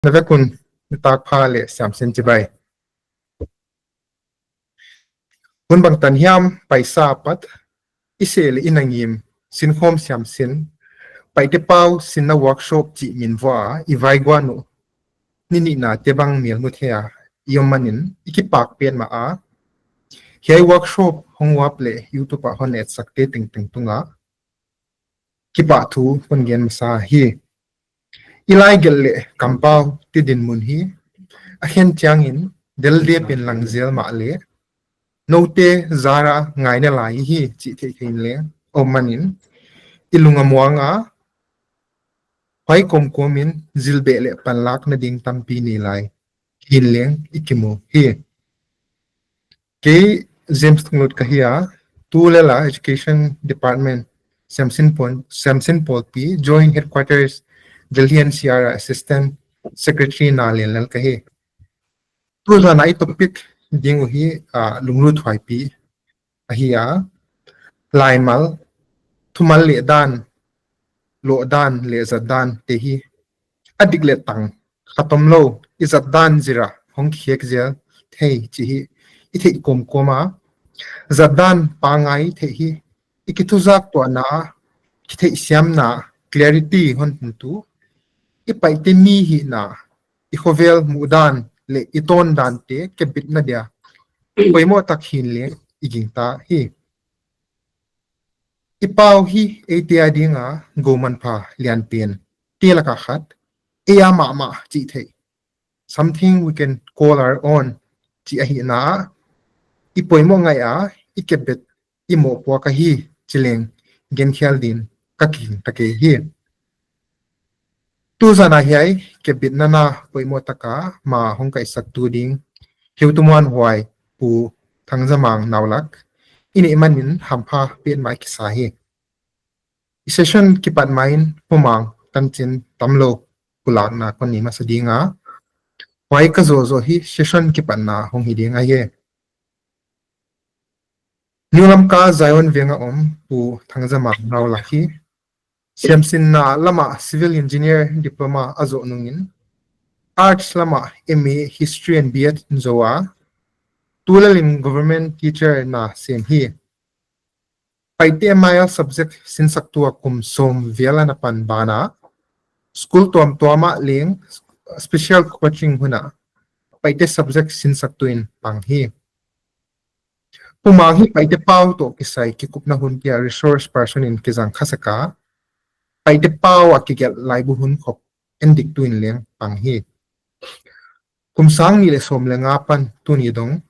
Navekun tak phale Siamsin chibai. Hun bang tan hiam paisa pat isel inangim Sinkhawm Siamsin Paite Pau Sinna workshop chi minwa ivaigwa no nini na tebang miel muthea yomanin ikipak pen ma a hiai workshop hongwap le YouTube a hon et sakte ting ting tunga kipa thu pungen masa hi ilai gelle kampau tidin mun hi a hen changin delde pen langzel ma le note zara ngaina lai hi chi the thein le omanin ilunga muanga pai komkomin zilbe le panlak na ding tampi ni lai hinleng ikimu hi ke James Ngut kahia tulel education department Siamsin Polpi joint headquarters gelhdan Sierra assistant secretary na lelal kahi tula na topic ding hi lungru thwai pi ahia Laimal Thumal lohdan le zatdan tehi adik le tang khatom lo zatdan zira hong khiek zel thei chi hi ithei komkoma zatdan pangai thei hi ikithuzak to na thei siam na clarity hon tu ipaite mi hi na ikhovel mudan le iton dan te kebit na dia poimo takhin le igingta hi ipau hi atia dinga goman pha lian pen tela ka khat eya ma chi thei something we can call our own chi ahi na ipoimo ngai a ikebet imo po ka hi chileng gen khial din ka king take hi tu zana hiai kebit nana poimo taka ma hongkai saktu ding heutuman huai pu Thangzamang Naulak ini manin hampha pen mai kisa hi session kipat main pumang kanchin tamlo kulak na koni masadinga wai ka zo hi session kipat na hong hi dinga ye niulam ka zayon venga pu Thangzamang Naulak hi Siamsin na lama civil engineer diploma azo nungin arts lama MA history and BEd zoa tulel in government teacher na sem hi Paite maya subject Sinsaktu kum som vela na pan bana school tuama ling special coaching huna Paite subject Sinsaktu in panghi pumangi Paite Pau to kisai kikup na hun kia resource person in kizang khasaka Paite Pau akigel laibu hun khop endik tuin leng panghi kumsang ni le som lenga pan tuni dong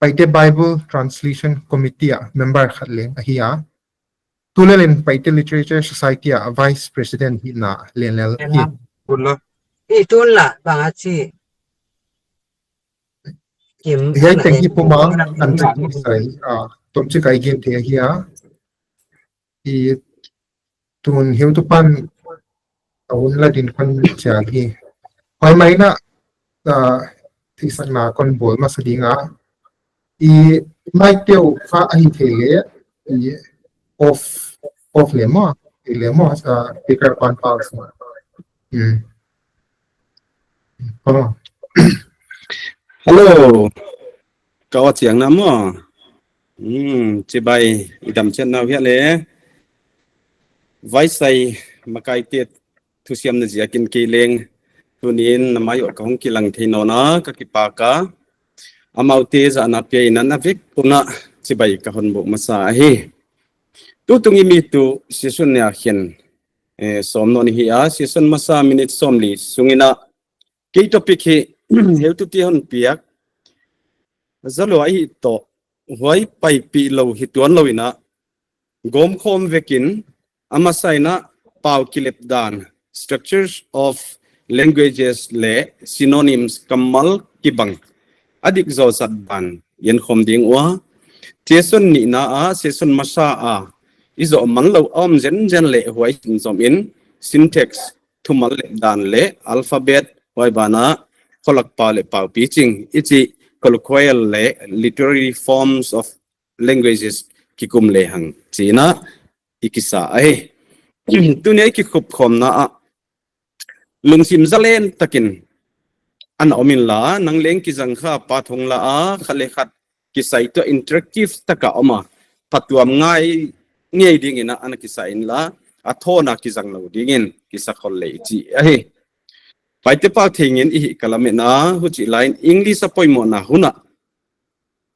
Paite Bible Translation Committee member khatleng ahia tulelin Paite Literature Society Vice President hina lenel hi Pulla itulla bangachi kim yai tenghi pumang anti sai tomchi kai gen the hia I tun heu tu pan awun la din kon cha hi hoi mai na thi sakna kon bol ma sadinga I mai teu kha ahi thele I off lemo speaker on pause Hello kawa chiang nam mo chi bai idam chen na hia le vai sai makai te thu siam na zia kin ki leng tunin na mai ka hong ki lang thino na ka ki pa ka amau te za na pe na na vik puna chi bai ka hon bo masa hi tu tungi mi tu season ya hian som no ni hi a season masa minute somli sungina ke topic hi heu tu ti hon piak zalo ai to huai pai pi lo hi tuan loina gom khom vekin amasaina pau kilep dan structures of languages le synonyms kamal kibang adik zo zatdan yen khom ding wa season ni na a season masa a izo man lo zen le huai zom in syntax thumal le dan le alphabet huai bana Kholak Pau le Pau pitching ichi Colloquial le literary forms of languages kikum le hang china ikisa ai tunia ki khup khom na lungsim zalen takin อันอมินละนังเลงกิจังข้าปาทงละขะเลขัดกิไซตัวอินเทอร์แอคทีฟตะกะออกมาปัดตัวง่ายง่ายดิ่งนะอันกิไซน์ละอัทโทนักกิจังเราดิ่งกิสักคนเลยจีไปเตปาเทงินอีกละเมนะหุจิไลน์อังกฤษปอยมอนะหุนะ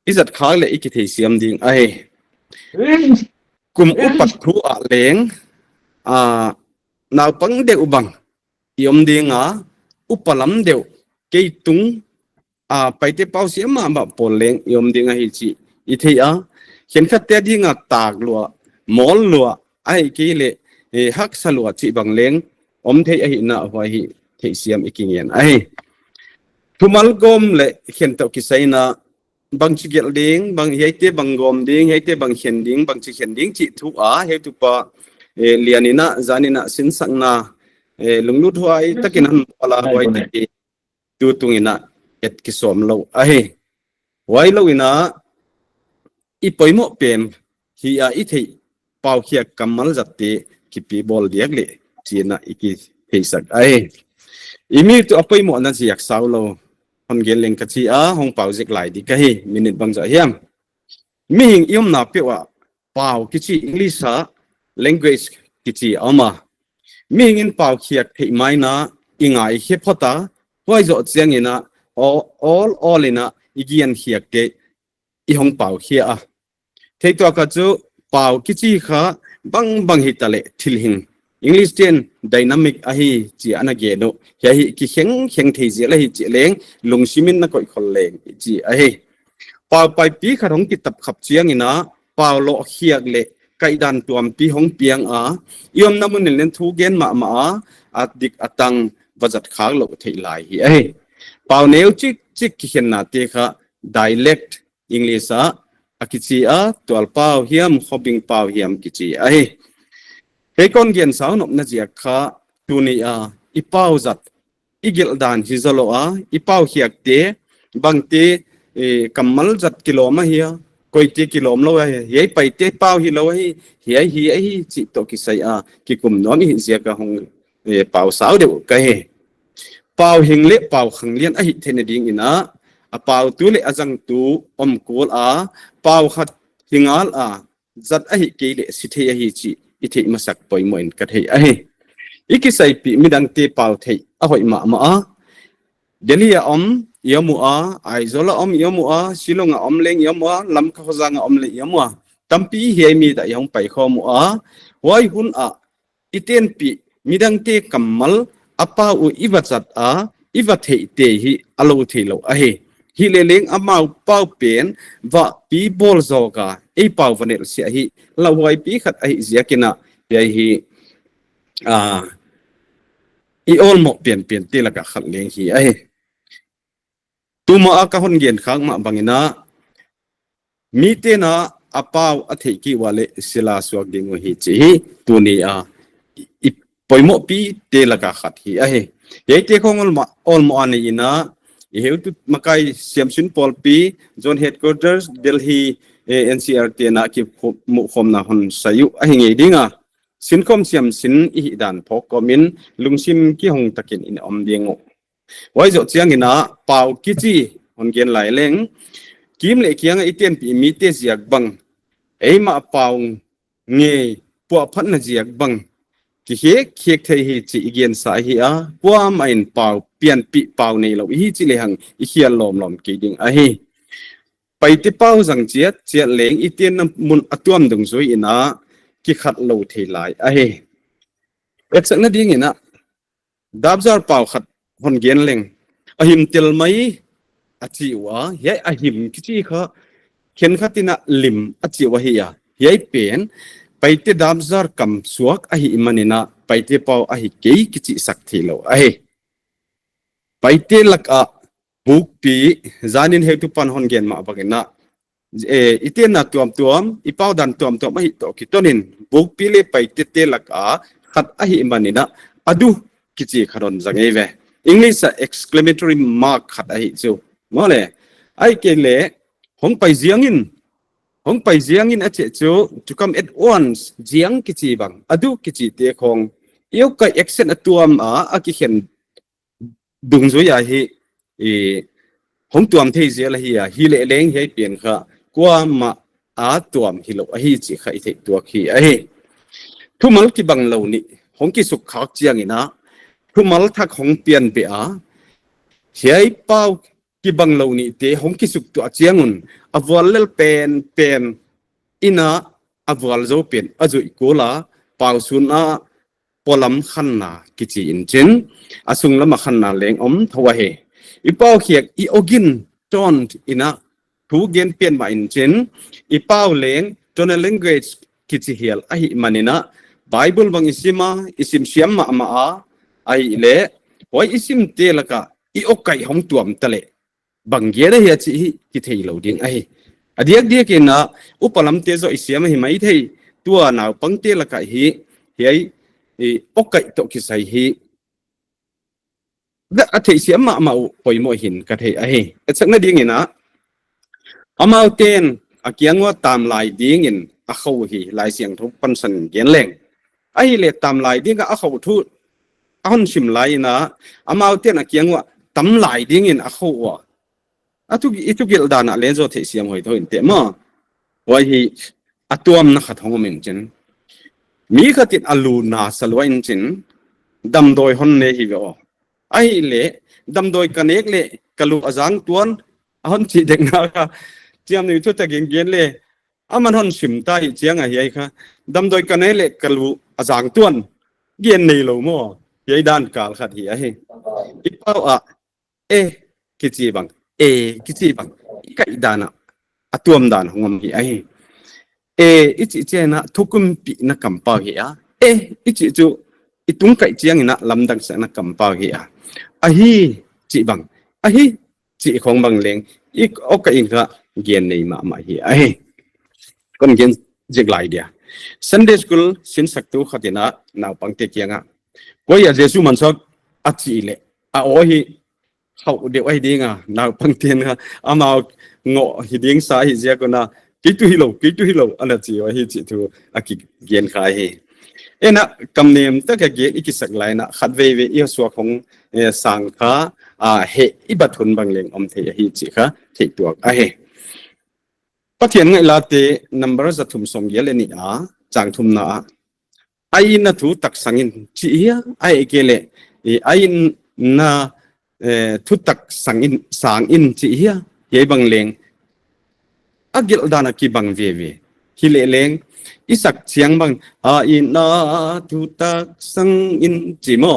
อิจัดข้าเลยอีกที่เสียมดิ่งกุมอุปัตถุอะเลงนาวปังเดอุบังยมดิ่งอุปลัมเดวเกยตุงไปเตปาเสียมาแบบปนเลงยมดิ่งฮิจิอีเทียเห็นขัดเตดิ่งตากลัวมอลลัวเกยเลฮักสลัวจิบังเลงเทียหินะหัวหิเทียเสียมอีกเงี้ยทุมัลกอมเลยเห็นตัวกิไซนะบางชิเกลดิ่งบางเฮเตบางกอมดิ่งเฮเตบางเห็นดิ่งบางชิเห็นดิ่งจิทุกเฮตุปะเลียนินะจานินะสินสังนาลุงลุดหัวตะกินันปลาหัวตะกี้ดูตุงินะกิสอมเราไว้เราอินะอีปอยโมเป็นฮีอีที่เป่าเขียกำมัลจัดตีกิปีบอลเดียกเลยจีน่ะอีกิเฮสักอีมีตัวปอยโมนั่นสิอยากสาวเราคนเกลิงกัจจีห้องเป่าเจ็กไหลดีกะมินิทบางจะเฮียมมีหิงยมนับเปว่าเป่ากิจีอังกฤษlanguage กิจีเอามามีเงินเป่าเขียกที่ไม่นะอีง่ายเขียพอตาไว้จดเสียงอินะallอินะอีเกียนเขียกเกอีห้องเป่าเขียเทตัวก็จะเป่ากิจีค่ะบางฮิตาเลทิลหิงอังกฤษเจน dynamic จีอันนั้นเกโนเฮียกิเข่งที่จีเลยจีเลงลงชิมินนักก่อยคนเลงจีเป่าไปปีขนมกิตับขับเสียงอินะเป่าโลเขียกเลไก่ดันตัวปีห้องเปียงยอมน้ำมันเล่นทุกเกนมาอาดิกอตังวัจัดขางโลกที่ไหลเป่าเนียวจิกเขียนนาเตค่ะ dialect อังกฤษกิจีตัวเป่าเฮียมขบิงเป่าเฮียมกิจีเฮกอนเกียนสาวนบนาจีค่ะตัวนี้อีเป่าจัดอีเกลดันฮิซาโลอีเป่าเฮียกเตบางเตกัมมัลจัดกิโลมาเฮียก็อีกกิโลมโลเฮียไปเตเป่าฮิโลเฮียจิตโตกิไซกิกุมน้อมหิเสียกะหงเป่าสาวเดียวกันเป่าหิงเละเป่าขังเลียนเทนดิ่งอินะเป่าตัวเละจังตูกูลเป่าขัดหิงจัดเกลสิเทียจิอีเทมาสักปอยมวยกันอีกิไซปีมิดังเตเป่าเทหอยมาเดลียยามัวไอโซลายามัวชิลงเลงยามัวลำข้าวจังเลงยามัวตั้มปีเฮียมีแต่ยังไปข้อมัวไว้หุ่นอีเตียนปีมีดังเตกัมมัลป้าอีวัจัดอีวัดเทเตหิอโลเทโลฮิเลเลงมาเป้าเป็นว่าปีบอลโซกาเป้าวันเนลเสียหิเราไว้ปีขัดเสียกินะเดี๋ยวหิอีโอลหมกเปลี่ยนเตละกะขัดเลงหิตัวมาก็คนเย็นข้างมาบางนะมีเตนะเป้าเทกิวาเลศิลาสวกดิ่งหิจีตัวนี้อีปอยโมปีเตละกะขัดหิเฮ้ยเจ้าของอลมาอันนี้นะเฮ้ยตุมาไกเสียมสินพอลปีจนเฮดคอร์เตอร์เดลฮีNCR เตนะกิมุขมนะฮอนสายุไงดิ่งสินคมเสียมสินอีดันพกก็มินลุงซิมกี่หงตะกินอินเดียงไว้จดเสียงอินะเป่ากิจีคนเกียนไหลเลงกิมเล็กยังไอเตียนปีมีเตเสียกบังมาเป่าเงยปวดพันนเสียกบังกิเฮกเฮกเทหิจีเกียนสายเฮียกว่าไม่เป่าเปลี่ยนปีเป่าในเราฮิจิเลหังอีเขียนลมกี่ดิ่งไปที่เป่าสังเจียเลงอีเตียนมุนอัตวมดงสวยอินะกิขัดโลเทลายสักนาดิ่งอินะดับจารเป่าขัดคนเกียนเลงหิมเตลไม่จิวะเฮ้ยหิมกิจิค่ะเข็นขัดตินะลิมจิวะเฮียเป็นไปที่ดับจารคำสวกหิมันนะไปที่เป่าเกยกิจิสักทีโลไปที่ลักบุกปีจานินเฮตุปันฮอนเกียนมาบักนะอีเตียนน่ะตัวมอีเป่าดันตัวมไม่ตกิตัวนินบุกปีเลยไปที่เตลักขัดมันนะอดูกิจิขรอนจังเวอังกฤษ exclamatory mark ขัดจูมาเลยเกลหงไปเจียงอินจูจุกำ at once เจียงกิจิบังอดูกิจิเตคงเอียวกับ accent ตัวมกิเขียนดุงจุย hong tuam thei zel hi le leng hi pian kha kwa ma a tuam hi lo hi chi khai thei tua khi a hi thumal ki bang lo ni hong ki suk khak chiang ina thumal thak hong pian be a hiai pau ki bang lo ni te hong ki suk tu chiangun awal lel pen ina awal zo pen azui kola pau sun a polam khanna kichi in chin asung lama khanna leng thowa he ipau khiak I ogin ton ina thu gen pen ma in chin ipau leng ton language kichi hial ahi manina bible bang isim siam ma a ai le hoi isim te laka I okai hong tuam tale bang ge da hi chi ki thei lo ding ai adiak dia na upalam te zo isiam hi mai thei tua naw pangte laka hi ai okai to ki sai hi da athei siam ma poi mo hin ka thei ai achakna ding ina amau ten akiangwa tam lai ding in a khaw hi lai siang tho pansan gen leng ai le tam lai ding a khaw thu ahon sim lai na amau ten akiangwa tam lai ding in a khaw wa itu gelhdan le zo thei siam hoi thoi te ma wai hi atuam na khathong men chen mi khatit alu na salwain chin dam doi hon ne hi go ai le dam doi kanek le kalu azang tuan ahon chi dek na ka chiam ni thu ta gen gen le aman hon sim ta hi chiang a hi kha dam doi kanek le kalu azang tuan gen nei lo mo yai dan kal khat hi a hi ipau a kichi bang kichi bang kai dana atuam dan hongom hi a hi ichi chena thukum pi na kampa hi a ichi chu itung kai chiang ina lamdang sa na kampa hi a hi chi bang hi chi khong bang leng okai ka gen nei ma hi a hi kon gen jek lai dia Sunday school Sinsaktu khatina naw pangte kianga koya jesu mansak achi le a o hi hậu điệu ai đi à nào bằng tiền à ama ngọ hi điên sa hi zia ko na ki tu hi lo ana chi wa hi chi tu aki gen khai hi ena kam nem ta ka ge ikisak lai na khat ve i so khong sang kha he I bathun bang leng the hi chi kha thei tuak a he pathian ngai la te number za thum som gel ni a chang thum na ai na thu tak sangin chi ya ai kele ai na thu tak sang in chi hi ye bang leng agil dana ki bang ve hi le leng isak chiang bang na thu tak sang in chi mo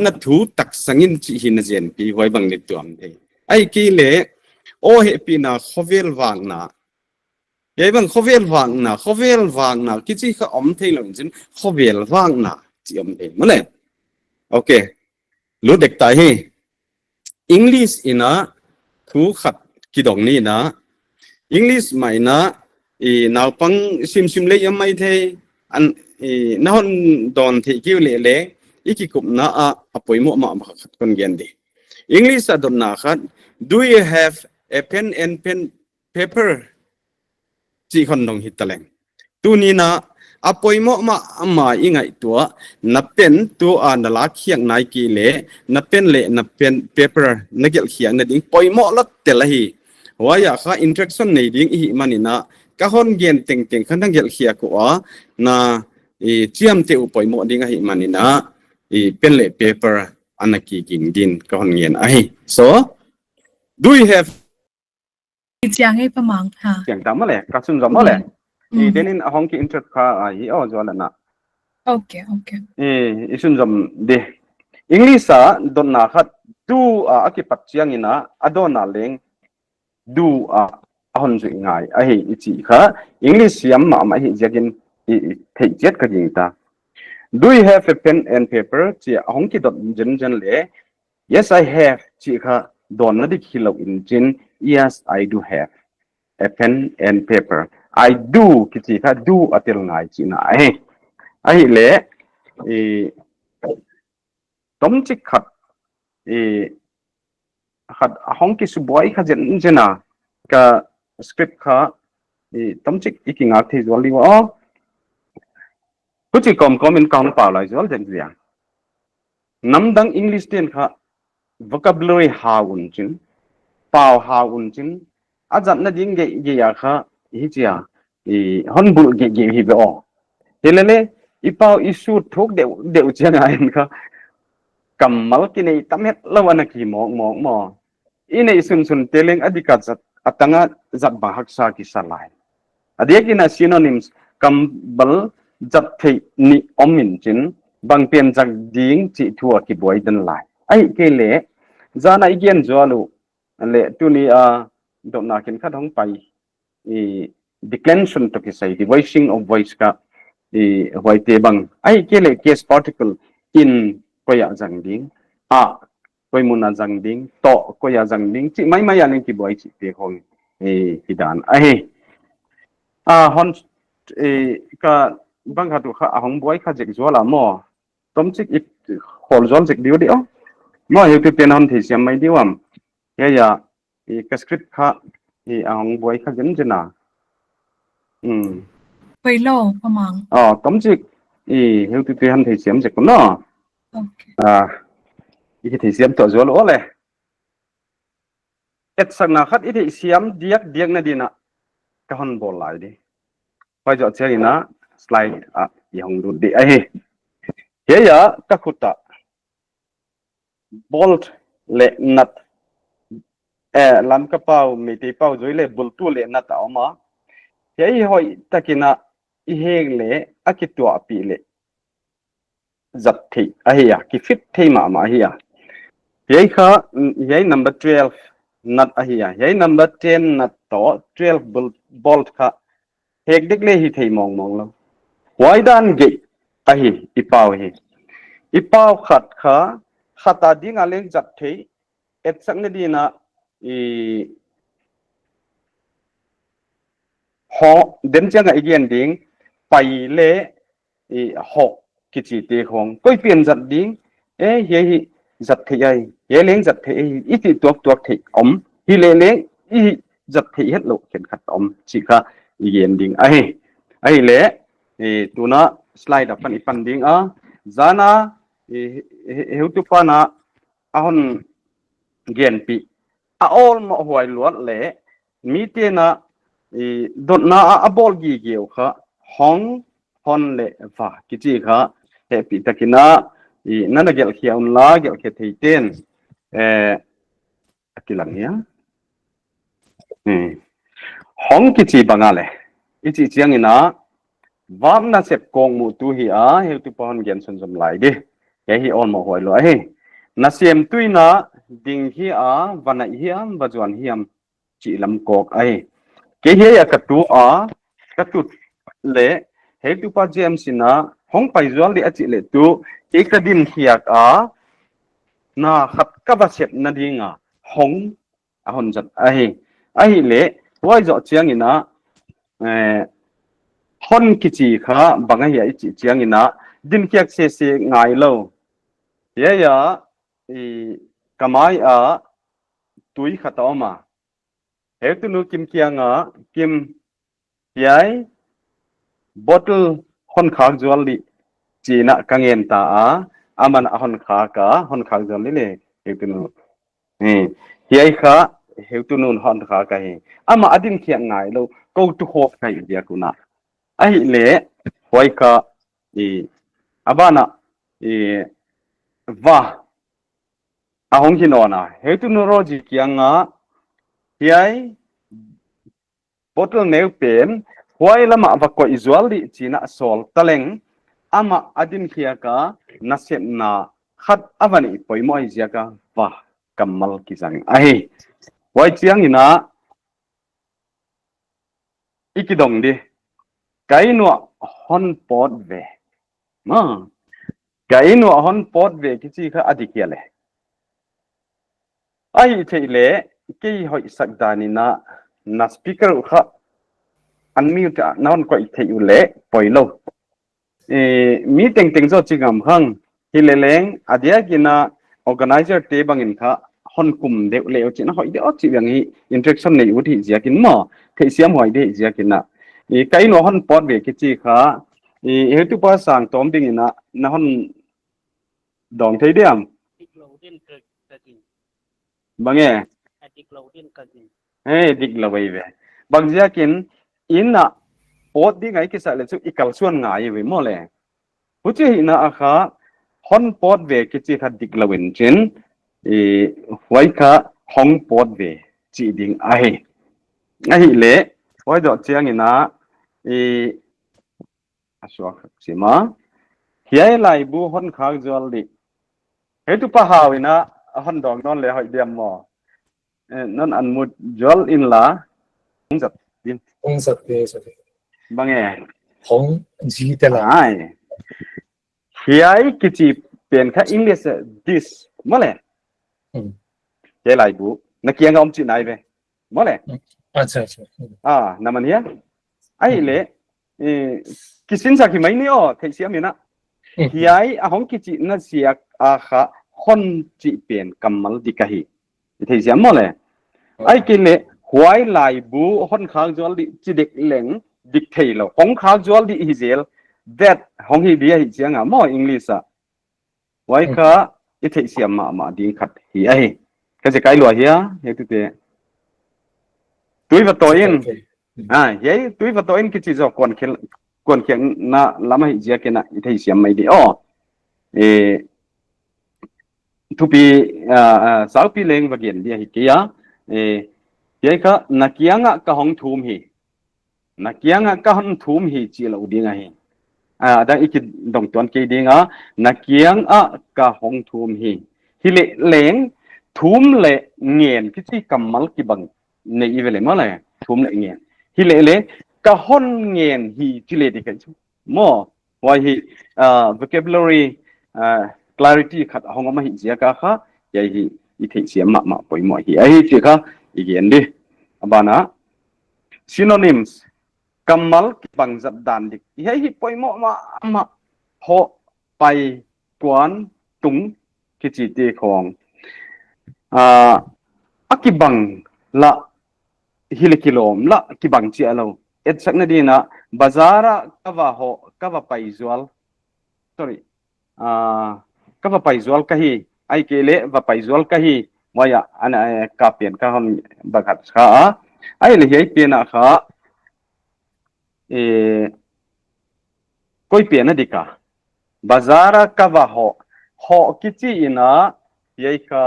na thu tak sang in chi hin jen pi hoi bang le tuam the ai ki le o he pi na khovel wang na ye bang khovel wang na ki chi kha the long jin khovel wang na chi the mo le okay lu dek tai hi English ina thu khat kidong ni na English mai na naw pang sim le yam mai the an na hon don the ki le le ikikup na apoi mo ma khat kon gen de English adon na khat do you have a pen and paper chi khon dong hitaleng tu ni na apoi mo ma ingai tua na pen tu na la khiang nai ki le na pen paper na gel khiang na ding poi mo la telahi waya kha interaction nei ding hi manina ka hon gen teng khan gel khia ko na chiam te upoi mo ding hi manina pen le paper anaki king din ka hon gen ai so do you have chiang ấy pamang ha chiang ta ma le ka sun ma le denin ahong ki interest kha hi o zola na okay isun jam de English don na khat du akipat chiang ina adona leng du ahon zu ngai a hi ichi kha English yam ma hi jagin thei jet ka jing ta do you have a pen and paper chi ahong ki dot jen le yes I have chi kha don na dik hilo in jin yes I do have a pen and paper I do kichi kha do atil ngai chi na ai le tom chi khat khat hong ki su boy kha jena ka script kha tom chi ikinga the zoli wa kuchi kawmkawm in kaung pa lai zol jen zia namdang English ten kha vocabulary haun chin pau haun chin azat na ding ge ya kha hi chia i hon bul ge hi be o helele i pau isu thuk deu chang ai kha kamal ki nei tamet lawana ki mo ine sun teleng adika zat atanga zat bahak sa ki salai adekina synonyms kambal zat thei ni omin chin bang pen jak ding chi thua ki boy dan lai ai ke le zana igen zwalu le tuni a dona kin khat hong pai i declension to ki sai the voicing of voice ka i hoite bang ai ke le case particle in koya jang ding a koi muna jang ding to koya jang ding chi mai ya len ki boy chi te hong hidan ai hon ka bang hatu kha ahong boy kha jek zwala mo tom chik ik hol zol jek diu dio mo yu te pen hon thi siam mai diwam ya ka script kha ahong boy kha jen jena Quay lâu pamang. tom chik yu te han thi siam jek no Okay. i thi siam to zol ole et sang na khat i thi siam diak na dina ka hon bol lai di phải cho chơi na slide yang du di ai he ya ka khuta bolt le nat lam ka pau mi te pau joi le bul tu le nat a ma he hoi takina i heng le akitu api le zat thi a ya ki fit thei ma hi ya he kha he number 12 nat a ya he number 10 nat to 12 bolt kha hek dik le hi thei mong lo wai dan ge a hi ipau khat kha khata ding a leng zat thei et sang ne dina i ho dem chang a igen ding pai le i ho ki chi te khong koi pian zat ding hi zat thei ai he leng zat thei i ti tuak thei om hi le leng i zat thei het lo ken khat om chi kha igen ding ai le tuna slide apan ipan ding a zana heu tu pana ahon gen pi a all mo huai luat le mi te na dot na a bol gi geu kha hong hon le va ki chi kha he pi takina nana gel khiaun la gel khe thei ten akilang ya hong ki chi bangale ichi chiang ina vam na sep kong mu tu hi a heu tu pon gen son som lai di he hi on mo hoi lo he na sem tuina ding hi a vana hiam bajuan hiam chi lam kok ai ke he ya ka tu le he tu pa jem sina hong pai zual di achi le tu ke ka din hiak a na khat ka ba sep na dinga hong a hon jat ai le wai zo chiang ina hon kichi kha banga hi chi chiang ina din kyak se ngai lo ya kamai a tui khatoma he tu nu kim kianga kim yai bottle hon khak jwal li china kangen ta aman hon khak jwal le he tu nu yai kha he tu nu hon kha ka he ama adin kyak ngai lo ko tu ho kai dia kuna ai le hoi ka abana va ahong hinona he tu nu roji kianga hiai bottle neu pen huai lama va ko izual di china sol taleng ama adin khia ka nasem na khat avani poimo ai ka va kamal ki jang ai wai chiang ina ikidong di kai no hon pot ve ma kai no hon pot ve ki chi kha adikiale ai theile ke hoi sakdani na speaker kha unmute naon ko thei le poilo mi teng zo chingam khang hileleng adia kina organizer te bangin kha hon kum de le china hoi de chi yang hi interaction nei uthi jiakin mo thei siam hoi de jiakina kai no hon pot ve ki chi kha he tu pa sang tom ding ina na hon dong thei diam bange adik lohdan kagin dik lawai ve bang jakin inna pot di ngai kisa le chu ikal suan ngai ve mo le huchi na akha hon pot ve kichi kha dik lawin chin wai kha hong pot ve chi ding ahi le wai do chiang ina aswa sima hiai lai bu hon khak jol di he tu pa hawina hon dong non le hoi diam mo non an mut jol in la zat din bange hong ji te la ai hiai kichi pen kha english this mole hiai lai bu na kiang om chi nai ve mole acha naman hiya ai le kisin sa ki mai ni o thei siam ina hiai a hong kichi na siak a kha hon chi pen kamal dikahi thei siam mole ai ki le huai lai bu hon khang jol di chi dek leng dik thei lo hong khang jol di hi zel that hong hi bia hi chiang a mo english a wai kha i thei siam ma ding khat hi ai ka je kai lo hiya he tu te tui va toin ye tui va toin ki chi zo kon khen na lama hi jia ke na i thei siam mai di o thupi sau pi leng va gen dia hi ke ya ye ka nakianga ka hong thum hi nakianga ka hong thum hi chi lo dinga hi da iki dong ton ke dinga nakiang a ka hong thum hi le leng thum le ngien ki chi kamal ki bang nei i vele ma le thum le ngien hi le ka hon ngien hi chi le di ka chu mo wai hi vocabulary clarity khat hong ma hi jia ka kha ye hi i thei siam ma poi mo hi ai chi kha igen di abana synonyms kamal ki bang zatdan dik ye hi poi mo ma ho pai kwan tung ki chi te khong akibang la hilekilom la kibang chi alo etchetna dina bazara kawa paizwal sorry kawa paizwal kahi ai kele va paizwal kahi maya ana ka pen ka hon bagat kha ai le hei pena kha koi pena dika bazara kawa ho kichi ina yei kha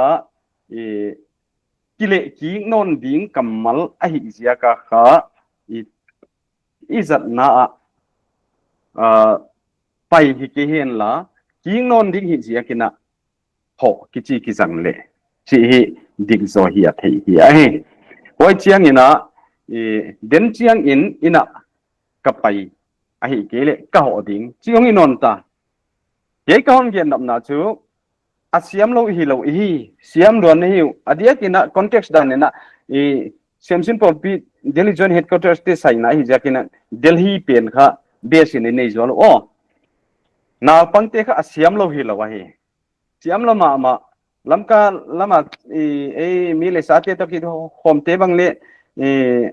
kile ki non ding kamal ahi zia ka kha izat na pai hi ke hen la ki non ding hi zia kina ho kichi ki jang le chi hi dik zo hi a thei hi ai hoi chiang ina den chiang ina ka pai ahi ke le ka ho ding chiong inon ta ye ka hon gen na chu asiam lo hi siam don hi adia kina context dan na Siamsin Popi Delhi Joint Headquarters te sai na hi jakina Delhi pen kha base in nei zol o na pangte kha asiam lo hi lawa hi siam lama lamka lama mi le sa te to ki hom te bang le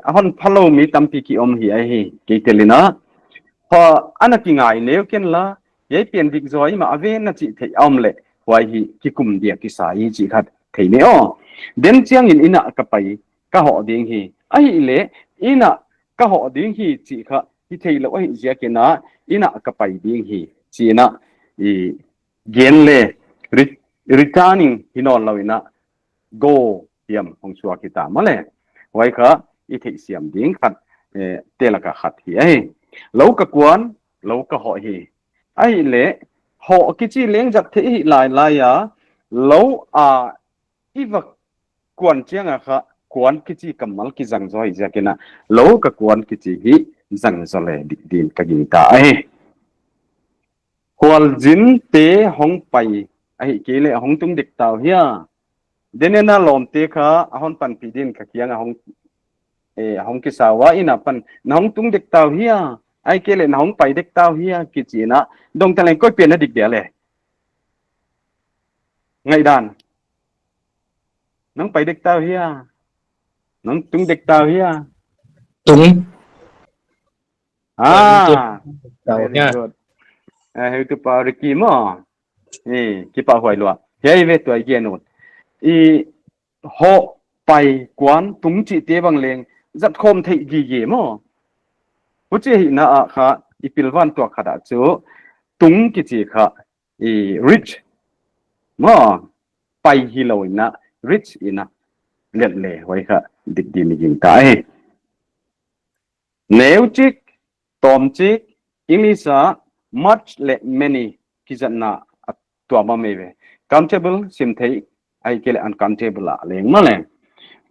ahon phalo mi tampi ki om hi ai hi ke telina ho anaki ngai ne ken la ye pen dik zoi ma ave na chi thei om le wai hi ki kum dia ki sai chi khat thei ne o den chiang in ina ka pai ka ho ding hi ai le ina ka ho ding hi chi kha hi thei lo ai zia ke na ina ka pai ding hi chi na gen le returning hinon lawina go yam hong chua ki ta male wai kha i thei siam ding khat telaka khat hi ai lo ka kwan lo ka ho hi ai le ho ki chi leng jak the hi lai ya lo iwak kwan chiang a kha kwan ki chi kamal ki jang zo hi jakena lo ka kwan ki chi hi jang zo le din ka gin ta ai hwal jin te hong pai ai ke le hong tung dik taw hia denena lom te kha ahon pan pi din ka kiang hong hong ki sawa ina pan nong tung dik taw hia ai ke le nong pai dik taw hia ki chi na dong taleng koi pen na dik dia le ngai dan nong pai dik taw hia nong tung dik taw hia tung very good heu tu pa riki mo ki pa hoi lo hei ve tu ai genot họ bay quán tung chỉ tế bằng leng rất khom thấy gì gì mà bút chỉ na à khá ipilvan tua khá đã chú tung cái gì khá rich mà bay hi lâu na rich ina lệ lệ vậy khá địch đi mình nhìn thấy nếu chiếc tom chiếc English much lệ many cái dân na tua mà mấy về countable sim thấy ai kêu là uncountable là leng mà leng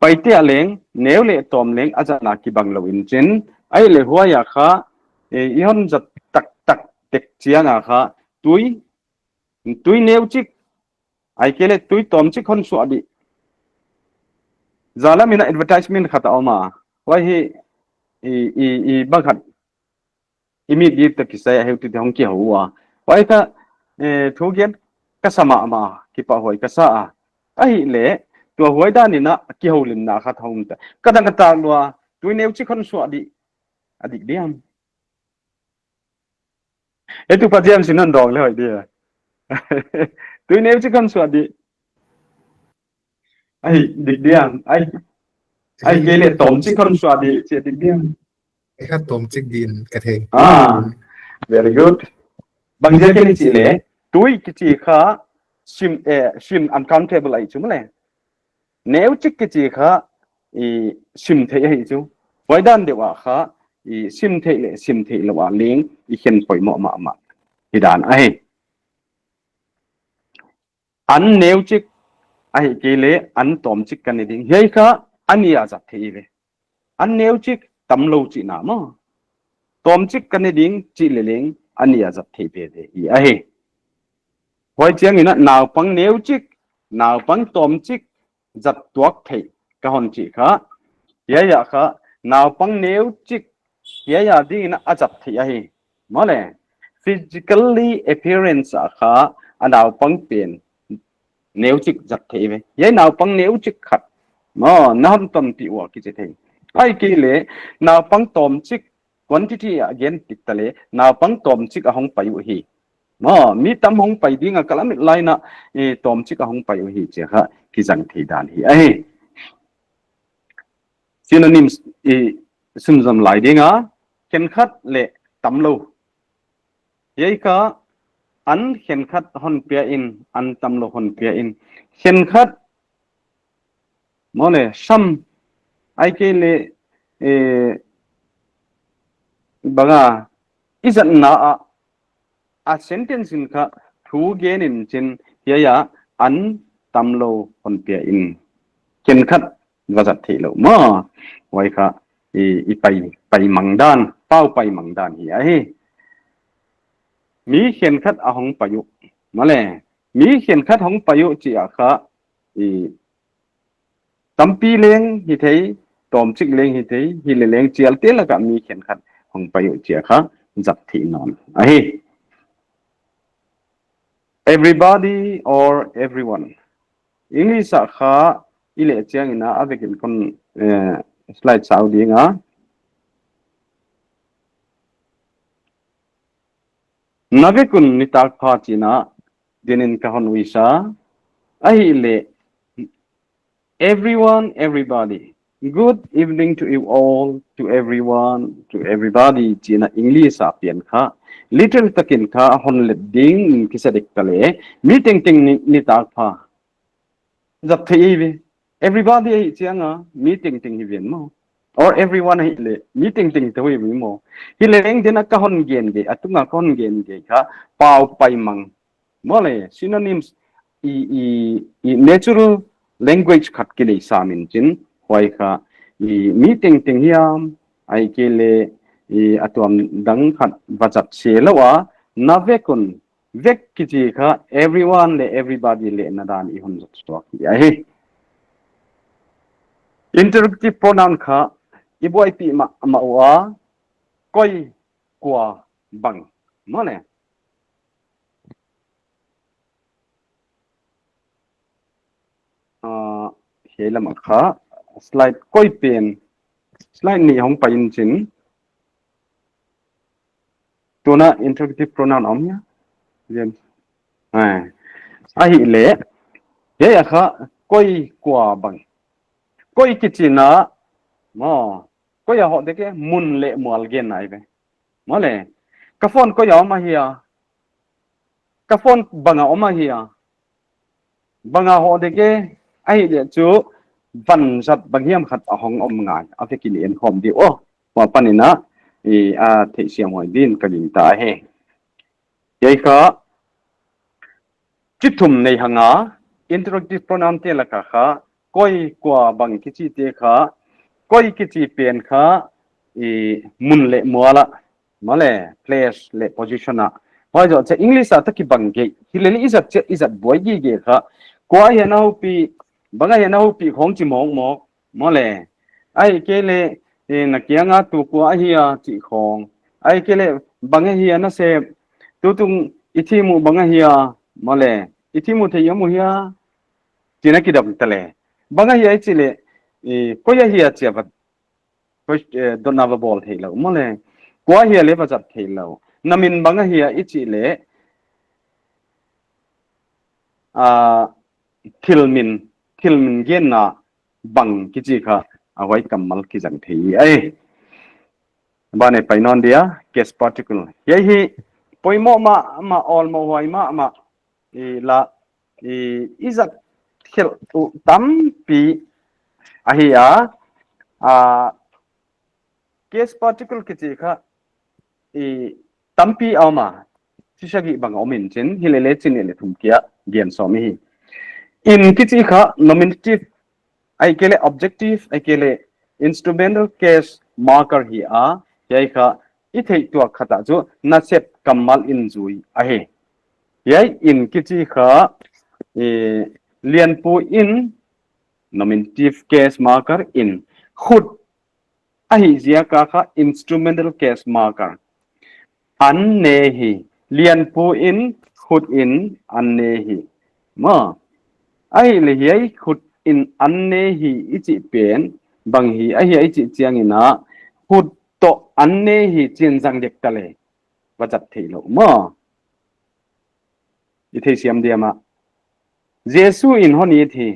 Paite leng nếu lệ tom leng aja na ki bang lo in chen ai le huwa ya kha i hon zat tak tak tek chia na kha tui nếu chik ai kele tui tom chik hon su adi zala mina advertisement khata oma wa hi i baghat immediate ta kisai heu ti hong ki huwa wa ka thu gen kasama ma ki pa hoi kasa ai le tua huai đa nina ki holin na khat hong ta kadang kata lua tui neu chi khon su adik diam etu patiam sinan dong le hoi dia tui neu chi khon su adi ai dik diam ai kele tom chi khon su adi chi dik diam ai hát tôm chiếc din cái thế very good bằng giờ cái chi le tui ki chi kha sim uncountable ai chum le nếu chích cái gì khá sim thế hay chú với đan đều à khá sim thế là à liếng hiện phải mọ mà thì đàn ai anh nếu chích ai cái lẽ anh tóm chích cái này đi hay khá anh ya giặt thế về anh nếu chích tầm lâu chỉ nào mà tóm chích cái này đi chỉ là liếng anh ya giặt thế về đấy ai với tiếng này nào bằng nếu chích nào bằng tóm chích giật tuộc thì cái hòn chỉ khá ya khá nào bằng nếu chích ya đi na giật thì ai mà lẽ physically appearance khá nào bằng tiền nếu chích giật thì vậy ya nào bằng nếu chích khát mà nó không tầm tiệu cái gì thế ai kia lẽ nào bằng tôm chích quantity again tích tale nào bằng tôm chích ở không phải hi mà mi tâm không phải đi ngang cái làm lại na tôm chích ở không phải hi chứ ha ki zang thi dan hi ai synonyms sumzam lai dinga khen khat le tam lo yei ka an khen khat hon pia in an tam lo hon pia in khen khat mo le sam ai ke le baga izan na a sentence in ka thu gen in chin ya an tam lo hon pia in khen khat và giật thị lộ mà vậy cả i pai mangdan pau pai mangdan hi ai mi khen khát a hong payu mà lẽ mi khen khát hong payu chỉ à khá taangpi leng hi thấy tom chik leng hi thấy hi le leng chial te la ka mi khen khát hong payu chỉ à khá giật thị non ai everybody or everyone English a khá ile chiang ina avekin kon slide sau đi nga navekun nitak pha china dinin ka hon wisa ahi le everyone everybody good evening to you all to everyone to everybody china English a pian kha little takin kha hon le ding kisadik tale meeting ting nitak pha zap thei everybody hi chianga meeting ting hi ven mo or everyone hi le meeting ting to hi mo hi le reng dena ka hon gen ge atunga kon gen ge kha pau pai mang mo le synonyms i natural language khat ke le samin chin hoi kha i meeting ting hiam ai ke le i atom dang khat wajat se lawa navekun vek ki chi kha everyone le everybody le nadan i hon zot stock ya hi interrogative pronoun kha iboi pi ma wa koi kwa bang mo ne helam kha slide koi pen slide ni hong pa in chin tuna interrogative pronoun om ya jem ai hi le ya kha koi kwa bang koi kichina mo koi ya ho de ke mun le mual gen nai be mo le ka phone ko ya ma hiya ka phone banga oma hiya banga ho de ke ai de chu van sat bang hiam khat a hong om ngai a te kin en khom di o wa panina e a the siam hoi din ka ling ta he yai kha chithum nei hanga interrogative pronoun te la ka kha koi kwa bang ki chi te kha koi ki chi pen kha e mun le muala male place le position a hoi jo che english a ta ki bang ge hileli izat che izat boy gi ge kha kwa ya na hu pi banga ya na hu pi khong chi mong mok male ai ke le na kia nga tu kwa hi a chi khong ai ke le banga hi na se tu tung ithi mu banga hi a male ithi mu the yamu hi a tina ki dam tale banga hi ai chi le ko ya hi a che ba ko don na ba bol thei lo male kwa hi le ba chat thei lo namin banga hi a ichi le a thilmin gen na bang ki chi kha awai kamal ki jang thei ai bane painon dia case particular ye hi poimo ma all mo wai ma la izat khel tu tam pi ahia a case particular ki chi kha tampi ama sisagi bang omin chen hilele chin le thum kia gen so mi in ki chi kha nominative ai kele objective ai kele instrumental case marker hi a yai kha I thei tu khata chu na sep kamal in zui a he yai in ki chi kha lian pu in nominative case marker in khut a hi zia ka kha instrumental case marker an ne hi lian pu in khut in an ne hi ma ai le hi khut in an ne hi ichi pen bang hi a hi ichi chiang ina khut to an ne hi chin jang dek tale wa chat thei lo ma I thei siam dia ma jesu in honi thi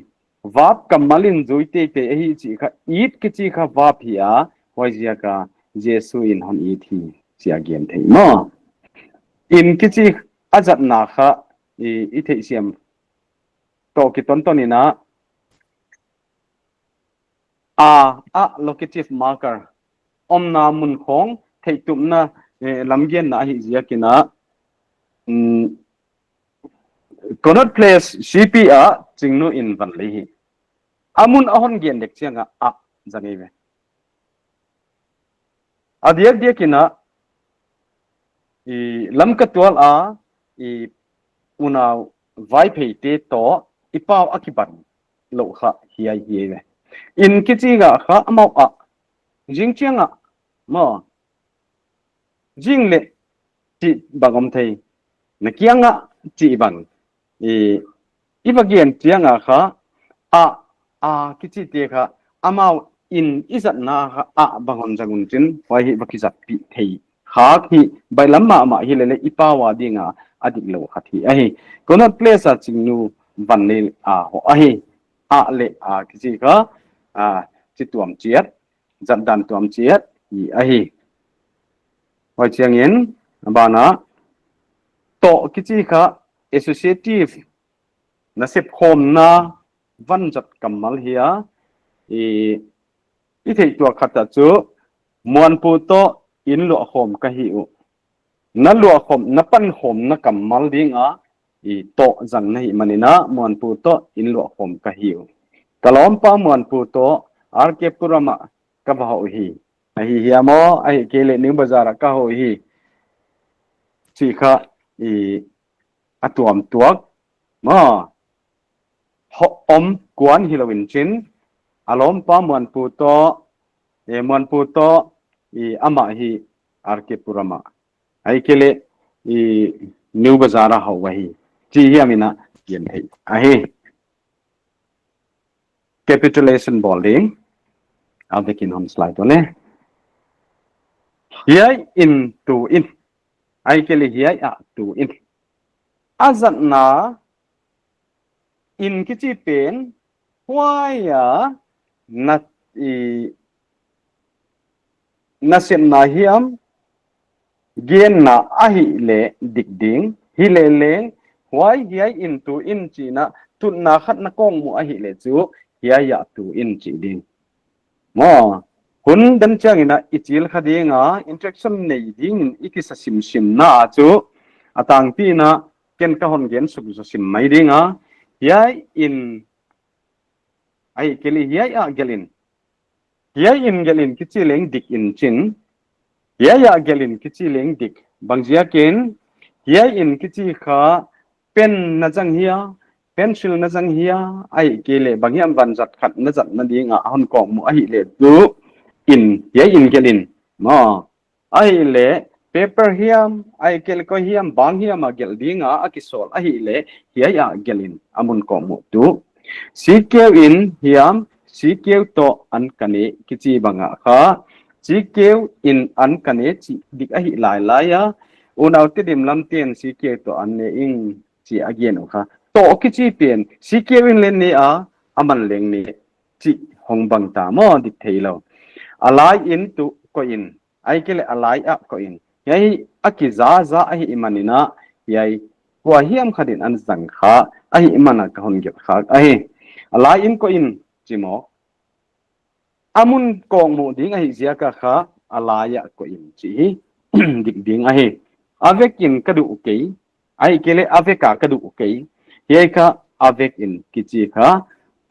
vap kamalin zuite te hi chi kha it ki chi kha vap hi a hoi zia ka jesu in honi thi sia gen thei ma in ki chi ajat na kha I thei siam to ki ton ina a locative marker omna mun khong thei tum na lamgen na hi zia kina cannot place cp a chingnu in van le hi amun ahon gen dek chianga a jangi ve adiak dia kina lam ka tual a una vai phei te to ipau akiban lo kha hiai hiai ve in kichi ga kha amau a jing chianga mo jing le chi bagom thei na kianga chi bang ibagian chianga kha a kichi te kha amau in izat na kha a bangon jangun chin wai hi bakizat pi thei kha khi bailamma ma hi le ipawa dinga adik lo khathi a hi kono place a chingnu vanne a ho a hi a le a kichi kha chi tuam chiat zatdan tuam chiat hi a hi hoi chiangin bana to kichi kha associative na sep khom na van jat kamal hiya I thei tu khata chu mon pu to in lo khom ka hi u na lo khom na pan khom na kamal dinga to jang na hi manina mon pu to in lo khom ka hi u kalom pa mon pu to arke purama ka ba ho hi hi hiamo ai kele ning bazara ka ho hi chi kha atuam tuak ma ho om kwan hilawin chin alom pa mon pu to mon pu to ama hi arke purama ai kele new bazara ho wa hi chi hi amina yen thei a hi capitulation bolding I'll take in on slide one here in to in ai kele here to in azat na in kichi pen hoài à na na sem na hiam gen na ahihlai dik ding hilele hoài hiai in tu in chi na tun na khat na kong mu ahihlai chu hiai ya tu in chi ding mo hun dan chang ina ichil khadinga interaction nei ding in ikisa sim sim na chu atang pi na ken ka hon gen sub sim mai dinga hiai in ai keli hiai a gelin kichi leng dik in chin hiai a gelin kichi leng dik bangjia ken hiai in kichi kha pen na jang hia pencil na jang hia ai kele bangiam ban zat khat na zat na dinga hon kong mu ahi le tu in hiai in gelin ma ai le paper hiam ai kel ko hiam bang hiam a gel dinga akisol ahi le hiai a gelin amun kong mu tu sikeu in hiam sikeu to an kane kichi banga kha sikeu in an kane chi dik ahi lai lai ya unau te dim lam ten sikeu to an ne ing chi again kha to kichi pen sikeu in len ne a aman leng ne chi hong bang ta mo dik theilo alai in tu ko in ai kele alai up ko in yai akiza za ahi imanina yai wa hiam khadin an zang kha ahi imana ka hon ge kha ahi alai in ko in chimo amun kong mu ding ahi zia ka kha alaya ko in chi dik ding ahi avekin kadu ukei ai kele aveka kadu ukei yai ka avekin kichi kha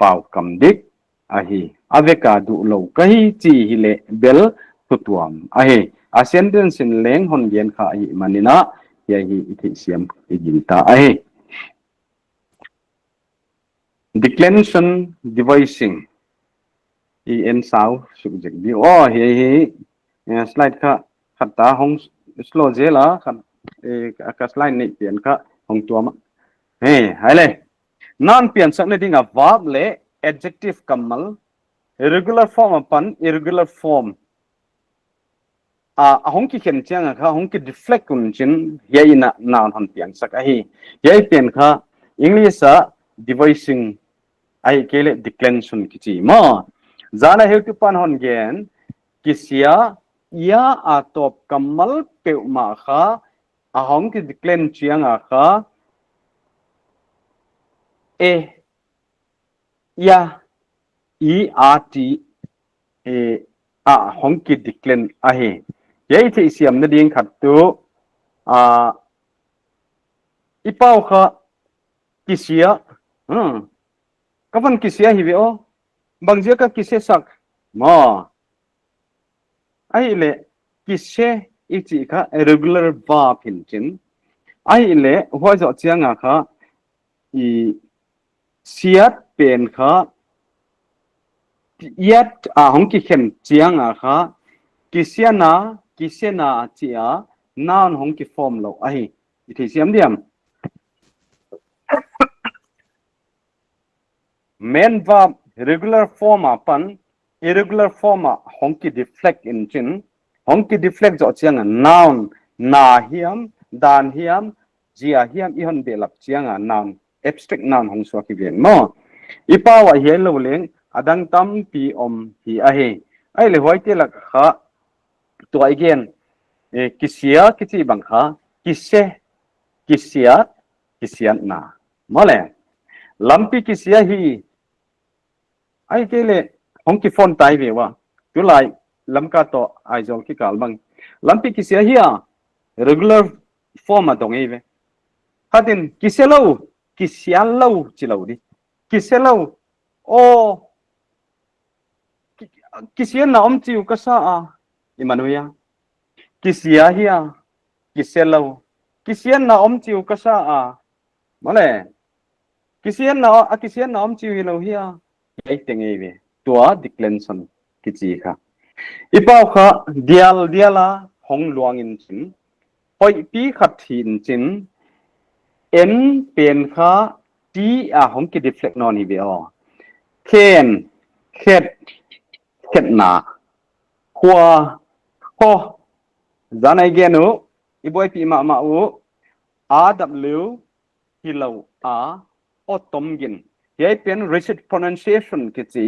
pau kam dik ahi aveka du lo kai chi hile bel tutuam ahi a sentence in leng hon gen kha ahi manina yai hi ithi siam iginta ahi declension devising en sao subject bi oh hi slide kha khata hong slow jela khat ka slide nei pian kha hong tuama he haile non pian sak ne dinga verb le adjective kamal irregular form upon irregular form a hong ki khen chang kha hong ki deflect kun chin yeina noun hon pian sak a hi yei pen kha english a devising ai kele declension kichi mo zana heu tu pan hon gen kisia ya atop kamal pe ma kha a hong ki declen chiang a kha e ya et e a hong ki declen a he yei the siam na ding khat tu a ipau kha kisia kavan kisia hi ve o bangjia ka kise sak mo ai le kise ichi kha regular verb hin chin ai le hoi zo chianga kha i siat pen kha yat a hong ki khem chianga kha kisena chia noun hong ki form lo ai ithi siam diam main verb regular form upon irregular form hong ki deflect in chin hong ki deflect zo chiang noun na hiam dan hiam jia hiam I hon belap chiang noun abstract noun hong so ki ven mo ipa wa hian lo leng adang tam pi om hi a he ai le hoi te lak kha to again kisia kichi bang kha kisiat na mole lampi kisia hi ai kele hong ki phone tai ve wa tu lai lam ka to ai jol ki kal bang lampi kisia hi a regular form a dong ve hatin kiselo kisialo chilo di kiselo o kisia na om chiu ka sa a imanuya kisia hi a kiselo kisia na om chiu ka sa a mole kisia na om chiu hi lo hi a ai tengei ve tua declension kichi kha ipau kha diala hong luang in chin hoi pi khat hin chin en pen kha ti a hong ki deflect non hi ve o ken etchetna kwa ho zanai genu iboi pi ma u aw hilo a otom gin hiai pen rigid pronunciation ki chi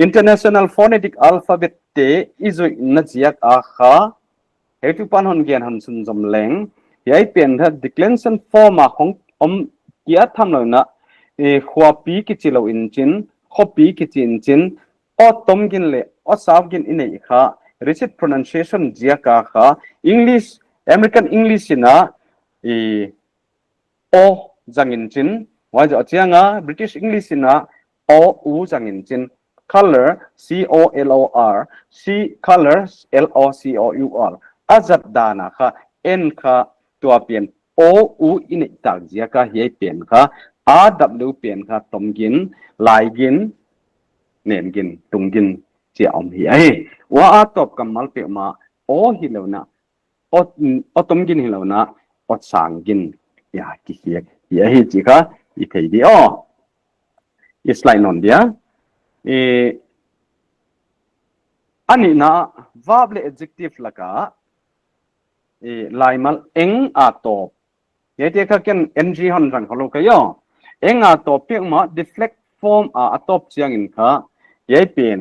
international phonetic alphabet te izoi na chiak a kha he tu pan hon gen han sun jom leng hiai pen tha declension form a hong kia tham lo na khwa pi ki chi lo in chin khopi ki chin chin o tom gin le o saw gin inei kha rigid pronunciation jia ka kha English American English na o jangin chin wa jo chianga British English na o u jangin chin color color c color locour azatdan kha n kha tua pian o u in tak jia ka hi pian kha a w pian kha tomgin laigin nemgin tungin chi om hi ai wa a top kamal pe ma o hi lona o tomgin hi lona o sangin ya ki hi chi kha i thei di o is like non dia ani na verb le adjective laka laimal eng a top ye te kha ken ng hon rang holo ka yo eng a top pe ma deflect form a top chiang in kha ye pen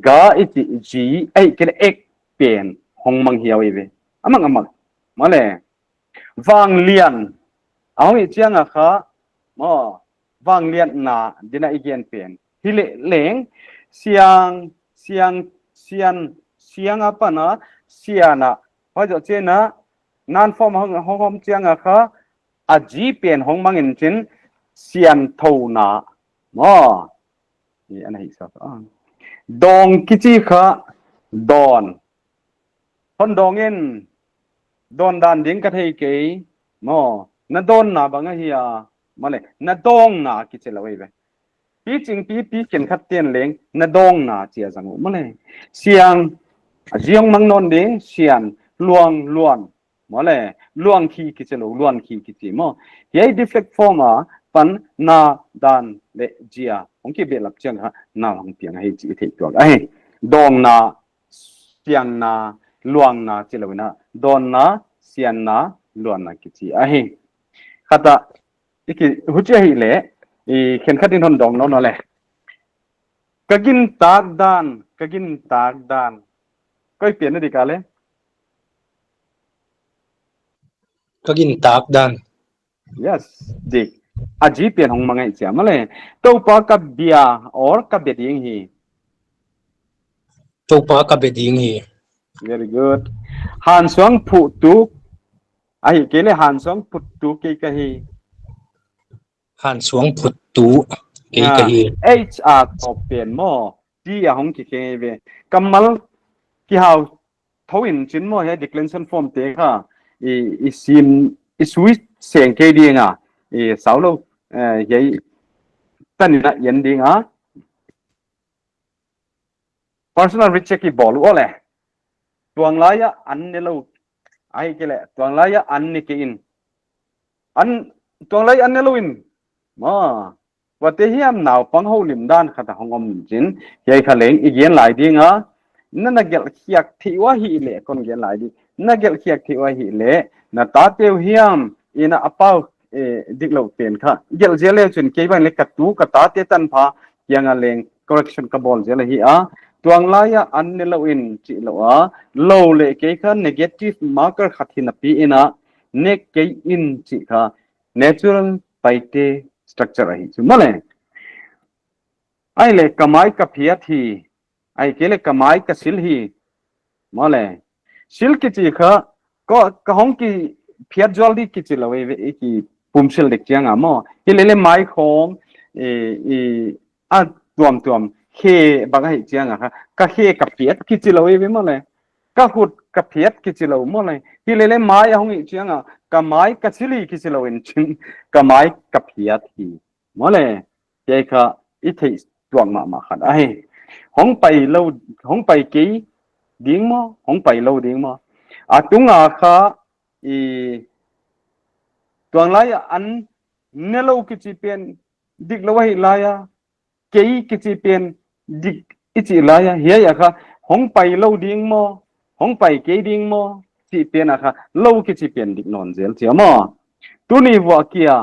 ga iti g ai ken ek pen hong mang hiaw ve amang male wang lian aw i chiang a kha mo wang lian na dina igen pen hile leng siang apa na siana ho jo che na nan form hong chiang a kha a ji pen hong mang in chin sian tho na mo ni an hi sa dong kichi kha don hon dong in don dan ding ka thei ke mo na don na banga hiya male na dong na kichela we pi ching pi ken khat ten leng na dong na chia jang male siang jiong mang non ding sian luang mole luang khi kichelo luang khi kichi mo ye deflect form a pan na dan le jia ong ki belap chang ha na hong piang hai chi thei tuak ai dong na siang na luang na chilawina don na sian na luang na kichi ai khata iki huche hi le i khen khatin hon dong no le kagin tak dan koi pian na dikale kagin tak dan yes dik aji pian hong mangai cha male to pa ka bia or ka beding hi to pa ka beding hi very good han suang phu tu ai kele han suang phu tu ke ka hi han suang phut tu ke ka hi h a to pen mo ti a hong ki ke ve kamal ki hau thoin chin mo he declension form te kha i sin i switch seng ke dinga i saulo ye tan na yen dinga personal recheck ki bol ole tuang laya an ne lo ai ke le tuang laya an ni ke in an tuang laya an ne lo in ma wa te hiam naw pang ho lim dan khata hongom jin ye khaleng igen lai dinga na gel khiak thi wa hi le kon gen lai di na gel khiak thi wa hi le na ta teu hiam ina apau diklo pen kha gel jele chun ke ban le katu ka ta te tan pha yang a leng correction ka bol jele hi a tuang laya an ne lo in chi lo a lo le ke kha negative marker khathina pi ina ne ke in chi kha natural paite structure hi chu male ai le kamai ka phia thi ai kele kamai ka sil hi male sil ki chi kha ko ka hong ki phia joldi ki chi lawe ve ki pum sil dek chiang amo hi le mai khom a tuam khe bagai chiang kha ka khe ka phiat ki chi lawe ve male ka hut ka phiat ki chi law mole hi le mai hong i chiang ka mai ka sili ki chi lawen chin ka mai ka phiat hi mole ke kha i thei tuang ma khat ai hong pai ki ding mo hong pai lo ding mo a tunga kha i tuang lai an ne lo ki chi pen dik lo hi la ya ke ki chi pen dik i chi la ya he ya kha hong pai lo ding mo hong pai ke ding mo chi pen a kha lo ki chi pen dik non zel chi mo tu ni wa kia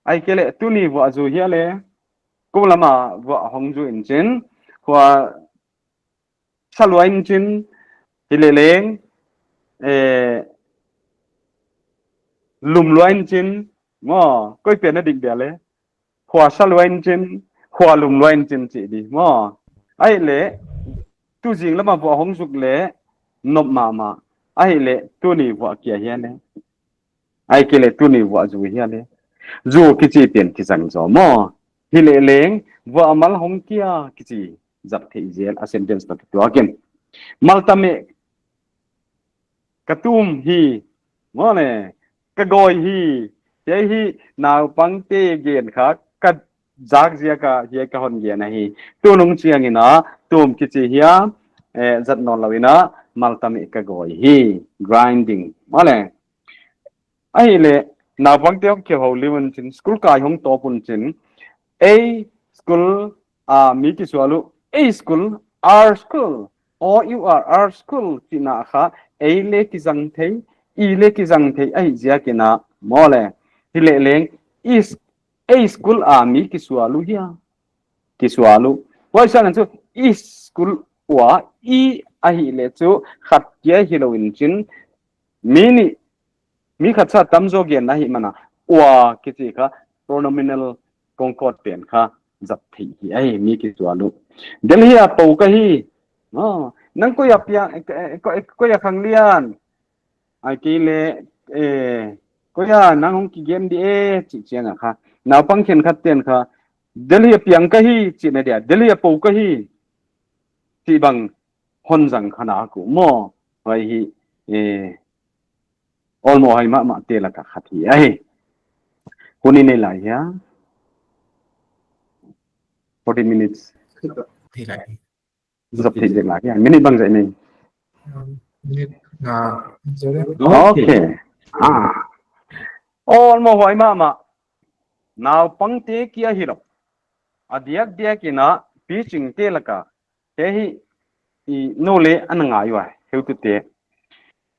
ai ke le tu ni wa zu hi le cũng là mà vợ hồng du in chín qua salwa in chín thì lệ leng lùm loa in chín mà coi tiền nó định bẻ lẽ qua salwa in chín qua lùm loa in chín chị đi mà ai lẽ tu riêng là mà vợ hồng du lẽ nộp mà ai lẽ tu ni vợ kia hiền lẽ ai kia lẽ tu ni vợ du hiền lẽ dù cái gì tiền cái rằng gió mò thì lệ leng vợ mal hong kia cái gì giật thị diện a sentence đó cái again mal tame katum hi mò nè cái gọi hi thế hi nào băng tê gen khác cái giác gì cái hòn gen này tu nung chiang ina tum cái gì hia giật non lawina mal tame cái gọi hi grinding mò nè ai lệ nào vắng tiêu kiểu hậu liwen chín school kai hong to pun chín a school mi ki swalu a school r school or you are r school tina kha a le ki jang thei i le ki jang thei ai zia kina mole hi le leng is a school mi ki swalu hia ki swalu wai sang chu is school wa i a hi le chu khat kia hi lo in chin mini mi khát sa tam zo gen na hi mana wa kiti kha pronominal concord pen kha zat thi hi ai mi ki chualu delhi a pau ka hi nang ko ya pya ko ya khang lian ai ki le ko ya nang hong ki gen di chi chiang kha naw pang khen khat ten kha delhi piang ka hi chi na dia delhi a pau ka hi ti bang hon jang khana ku mo vai hi almost hai ma te la ka khati ai kuni nei lai ya 40 minutes thì lại dập thì được lại ya minute bang dậy này rồi đấy okay almost hai ma now pang te kia hi ro adiak dia kina pitching te la ka te hi I no le ananga yo heu tu te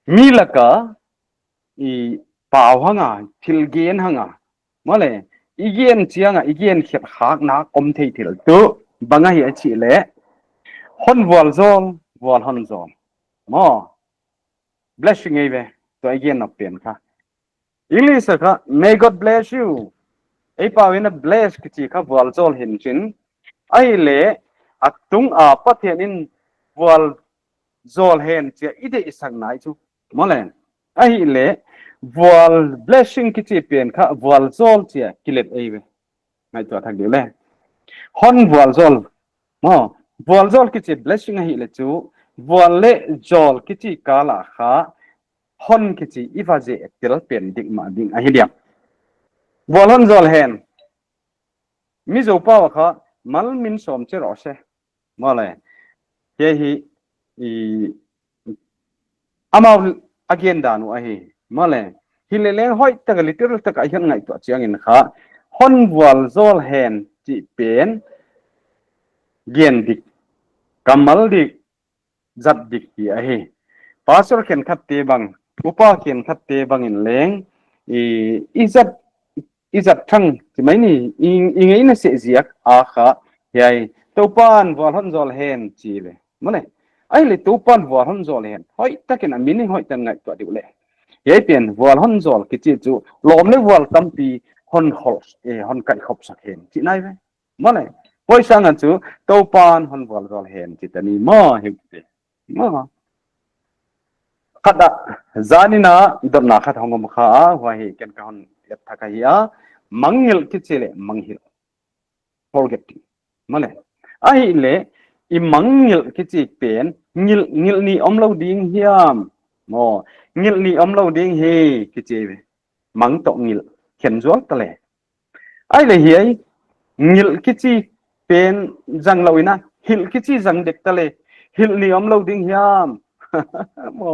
mi la ka I pau hanga thilgen hanga mole igen chianga igen khet khak na kom thei thil tu banga hi achi le hon wal hon zol mo blessing eve to again na pen kha english kha may god bless you ei pawina bless ki kha wal zol hin chin ai le atung a pathian in wal zol hen che ide isang nai chu mole ai le wall blessing kichi pen kha wall zol chia kilet aiwe ngai to thak le hon wall zol mo wall zol kichi blessing hi le chu wall le zol kichi kala kha hon kichi iwaje tel pen dik ma ding a hidiam wall hon zol hen mi zo pa kha mal min som che ro se mo le he hi I amau again danu a hi male hilele hoi taka literal taka hian ngai to chiang in kha hon wal zol hen chi pen gen dik kamal dik zat dik hi a hi pastor ken khatte bang upa ken khatte bang in leng izat thang chi mai ni ingei na se ziak a kha yai topan wal hon zol hen chi le male ai le topan wal hon zol hen hoi takin a mini hoi tan ngai to diule ye pen wal hon zol ki chi chu lom le wal tampi hon hos hon kai khop sak hen chi nai ve male poi sang an chu to pan hon wal zol hen chi tani mo he mo khada zanina dona khat hongom kha wa hi ken ka hon et thaka ya mangil ki chele manghil forgetting male ai le I mangil ki chi pen ngil ni omlo ding hiam mo ngil ni omlo ding he ki che mang to ngil khen zuak tale ai le hi ngil ki chi pen jang loina hil ki chi jang dek tale hil ni omlo ding hiam mo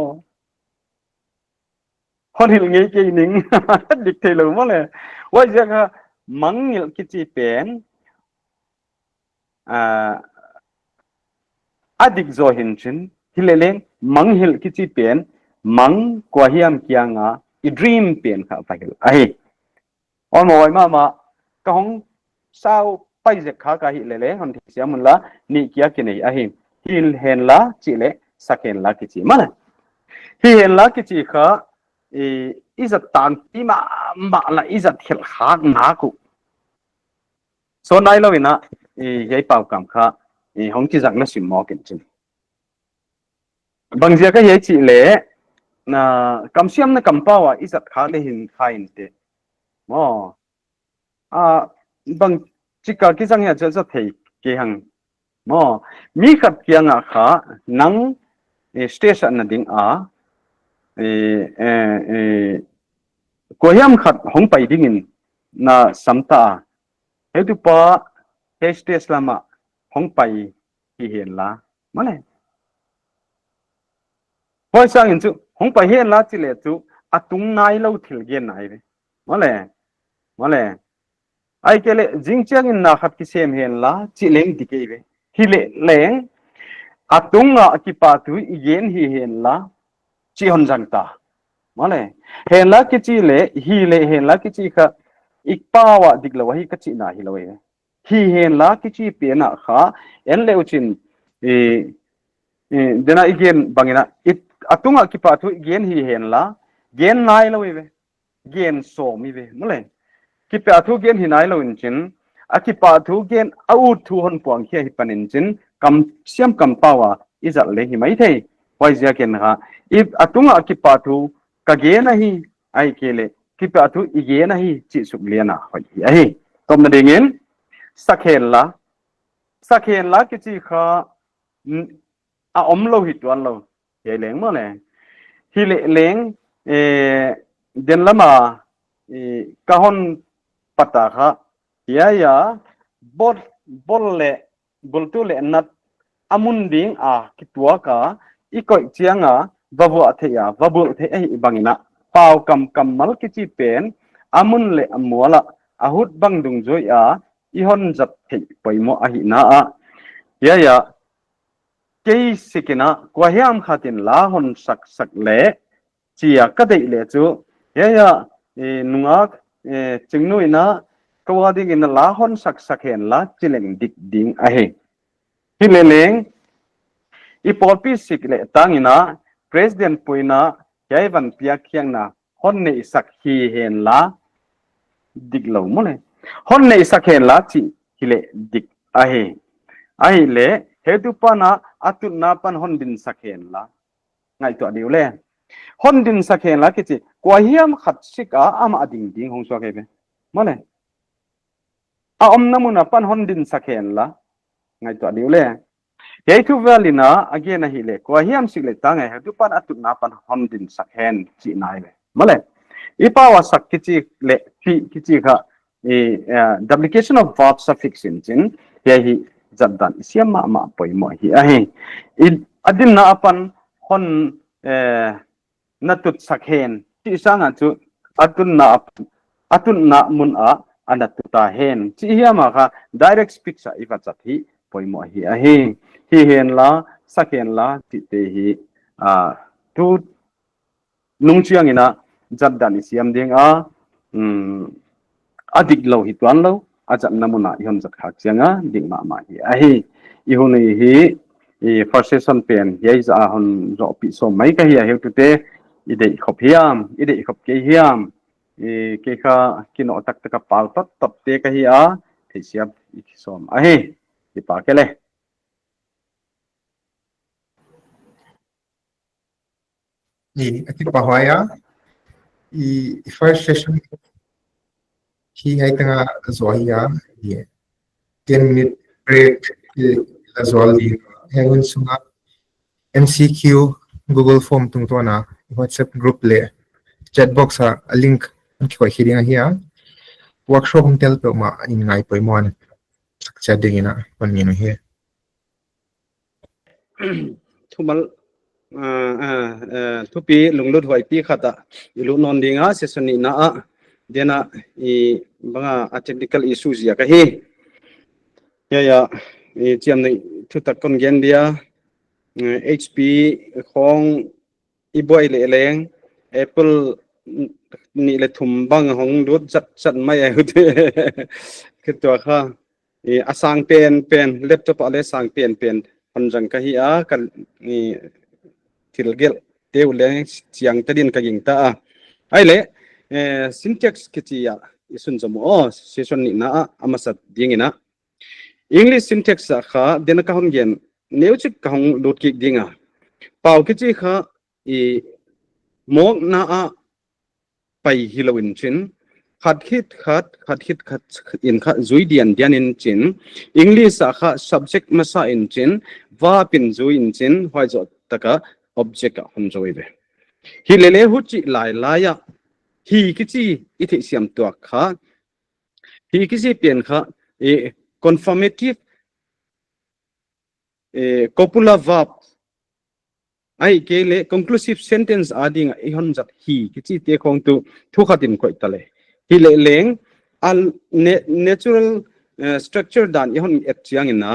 hon hil ngei ke ning dik thelo mo le wa jang mangil ki chi pen adik zo hin chin hileleng mang hil kichi pen mang kwa hiam kianga I dream pen kha fahil ai on moi ma ka hong sao pai je kha ka hi le le hon thi siamun la ni kia ki nei a hi hil hen la chi le sakhen la ki chi ma hi hen la ki chi kha izat tan pi ma la izat khel kha na ku so nai lo ina yai pau kam kha hong chi jang na sim mo ken chin bang zia ka yai chi le na kam siam na kam pawa izat kha le hin khain te mo bang chika ki jang ya cha thei ke hang mo mi khat kia nga kha nang station na ding a ko hiam khat hong pai ding in na samta he tu pa he stage lama hong pai hi hen la male hoi sang in chu hong pai hen la chi le chu atung nai lo thil gen nai ve male ai ke le jing chang in na khat ki sem hen la chi leng di ke ve hi le leng atung nga ki pa tu yen hi hen la chi hon jang ta male hen la ki chi le hi le hen la ki chi kha ikpawa diklawa hi ka chi na hi lowe hi hen la ki chi pe na kha en le uchin dena igen bangina it atunga ki pa thu gen hi hen la gen nai lowe ve gen so mi ve male ki pa thu gen hi nai lo in chin aki pa thu gen au thu hon puang khia hi panin chin kam siam kam pawa izal le hi mai thei wai zia ken ha if atunga ki pa thu ka ge na hi ai ke le ki pa thu i ge na hi chi suk le na hoi hi tom na dingin sakhen la ki chi kha a om lo hi tuan lo ye leng mo le hi le leng den lama ka hon pata kha ya bol le bol tu le nat amun ding a ki tua ka i koi chianga vabu the ya vabu the ai bangina pau kam mal ki chi pen amun le amwala ahut bang dung joi a i hon jap thei poimo a hi na a ya ke sikina kwa hiam khatin la hon sak le chia ka dei le chu ya nunga chingnui na kwa ding in la hon sak hen la chileng dik ding a he hi le leng i polpi sik le tangina president puina yai van pia khiang na hon nei sak hi hen la dik lo mo le hon nei sak hen la chi hi le dik a he le he tu pa na atut na pan hon din sak hen la ngai to diu le hon din sak hen la ki chi kwa hiam khat sika ama ading ding hong so ke be mo le a om namuna pan hon din sak hen la ngai to diu le he tu valina again a hi le kwa hiam sik le ta ngai he tu pan atut na pan hon din sak hen chi nai le mo le ipa wa sak ki chi le ki chi kha duplication of verb suffix in chin he hi zatdan siam ma poimo hi a he adin na apan hon natut sakhen chi sanga chu atun na mun a anatuta hen chi hiama kha direct speech a ifa chat hi poimo hi a he hi hen la sakhen la ti te hi tu nung chiang ina zatdan siam ding a adik lo hi tuan lo ajat namuna ihon jat khak chianga ding ma hi a hi ihuni hi first session pen yai za hon ro pi so mai ka hi a tu te idei khop hiam idei khop ke hiam ke kha kino tak taka pal top te ka hi a thesiap som a hi ti pa ke le Ati pahwaya first session hi hai tanga zoya ye 10-minute break la zol di hengun sunga MCQ Google Form tung to na WhatsApp group le chat box a link ki ko hiringa hiya workshop tel pe ma in ngai poi mon chat ding ina kon minu he thumal thupi lunglut hoi pi khata ilu non dinga session ni na a dena banga technical issues ya ka hi ya chiam nei thu tak kon gen dia HP khong iboi le leng Apple ni le thum bang hong dut chat mai ai hu te ke to kha asang pen laptop ale sang pen hanjang ka hi a kan ni thilgel teule chiang tadin ka ging ta ai le syntax kichi ya isun jamu session ni na amasat dingina English syntax kha dena ka hongen neuchik ka hong lut ki dinga pau kichi kha mok na a pai hilowin chin khat in kha zui dian in chin English kha subject masa in chin verb in zui in chin hoi zo taka object ka hom zoi ve hi lele hu chi lai ya hi kichi ithi siam tu kha hi kichi pen kha confirmative copula verb ai kele conclusive sentence ading a hon jat hi kichi te khong tu thu khatin koi tale hi le leng al natural structure dan i hon et chiang ina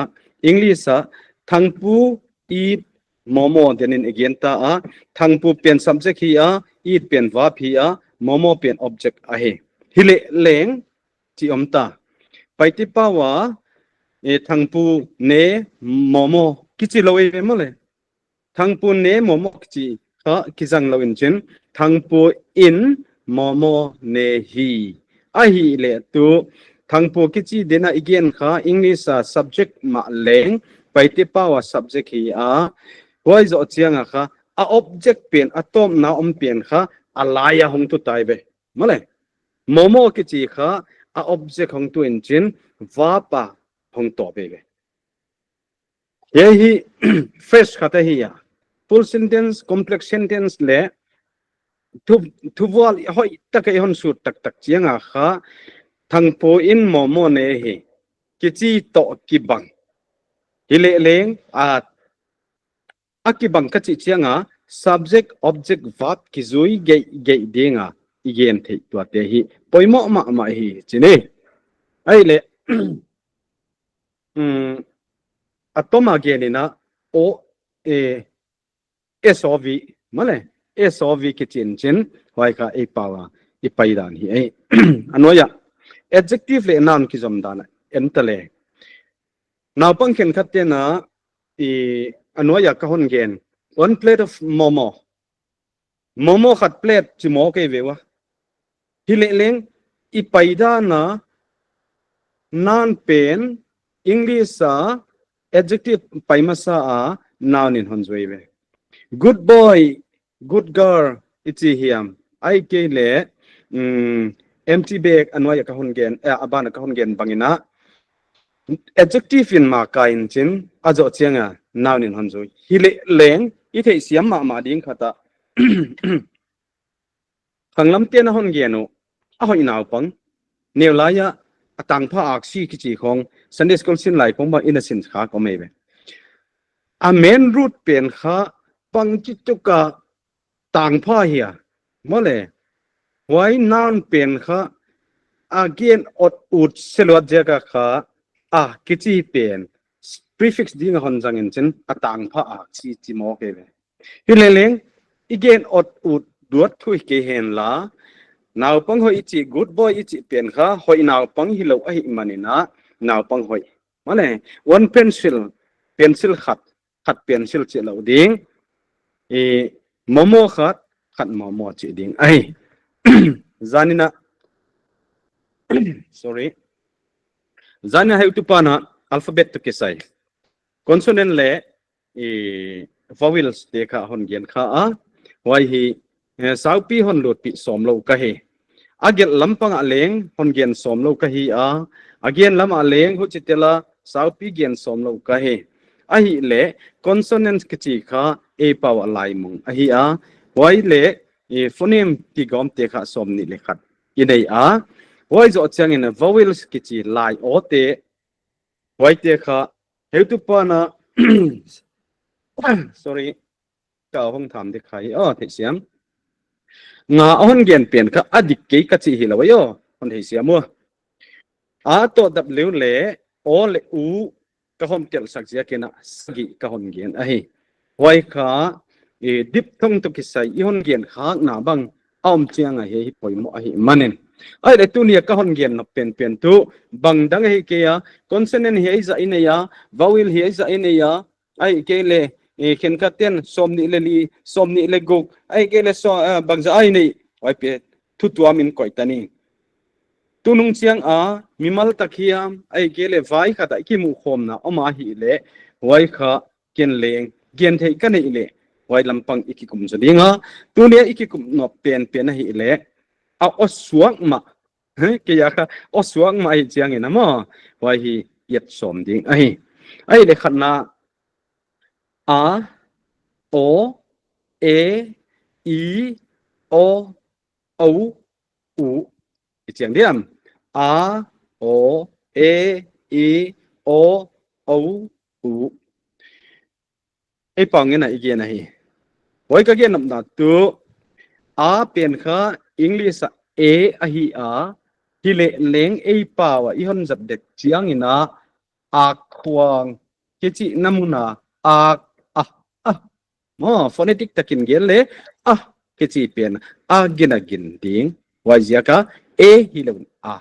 English a thangpu eat momo denin again ta a thangpu pen subject hi a eat pen verb hi a momo pen object a he hi le leng chi omta paite pawa thangpu ne momo kichi lowe mo le thangpu ne momo kichi kha kizang lawin chen thangpu in momo ne hi a hi le tu thangpu kichi dena again kha English subject ma leng paite pawa subject hi a hoi zo chianga kha a object pen atom na pen kha alaya hong tu tai be male momo kichi kha a object hong tu in chin vapa hong to be ye hi fresh khata hi ya full sentence complex sentence le thuwal hoi taka hon su tak chianga kha thangpo in momo ne hi kichi to ki bang hile leng a ki bang ka chi chianga subject object verb ki zui ge dinga igen thei to te hi poimo ma hi chine ai le atoma genina o sov male sov kitchen chin hoi ka e pawa i paidan hi ai anoya adjective le noun ki zom dana entale now pangkhen khatte na anoya ka hon gen one plate of momo khat plate chimo ke vewa hi le leng i paidana noun pen English adjective paimasa noun in honjweive good boy good girl ichi hiam ai ke le empty bag anwaya ka hongen abana ka hongen bangina adjective in ma ka in chin ajo chianga noun in honjoi hi le leng i thei siam ma ding khata khanglam te na hongenu a hoi naw pang neulaya atang pha aksi kichi khong Sunday school sin lai pong ba innocent kha ko mebe a main root pen kha pang chi tuka tang pha hiya mole why noun pen kha again ot ut selot jaga kha kichi pen prefix ding hon jang in chen atang pha aksi chi mo ke be hileleng again ot ut duat thui ke hen la now pang hoi ichi good boy ichi pen kha hoi now pang hilo a hi manina now pang hoi mane one pencil khat pencil che lo ding momo khat momo che ding ai zanina sorry zana hai tu pana alphabet to kesai consonant le vowels te kha hon gen kha a wai hi saupi hon lot pi som lo ka he agel lampang a leng hon gen som lo ka hi again lam a leng hu chitela saupi gen som lo ka he a hi le consonant kichi kha e paw lai mong a hi wai le phoneme ti gom te kha som ni le khat i nei wai zo chang in vowels kichi lai o te wai te kha he tu pa na sorry ka hong tham de khai the siam nga hon gen pen ka adik ke ka chi hi lawayo hon he siam mo to w le o le u ka hom tel sak jia ke na sagi ka hon gen a hi wai kha dip thong to ki sai i hon gen kha na bang chiang a he hi poimo a hi manen ai le tu nia ka hon gen no pen tu bang dang hi ke ya consonant hi za in ya vowel hi za in ya ai ke le khen ka ten som ni le li som ni le guk ai ke le so bang za ai nei ai pe thu tua min koi tani tunung chiang a mimal takhiam ai ke le vai kha ta ki mu khom na oma hi le wai kha ken leng gen thei ka nei le wai lampang ikikum zodinga tunia ikikum no pen hi le a oswang ma ke ya kha oswang ma hi chiang ina ma wai hi yet som ding ai le khatna a o e i o o u chiang diam a o e i o o u ai pang na igen hi wai ka gen nam na tu a pen kha english a hi a hi le leng e pa wa i hon zat dek chiang ina a khwang ke chi namuna a mo phonetic takin gel le ke chi pen a gin ding wai zia ka a hi le a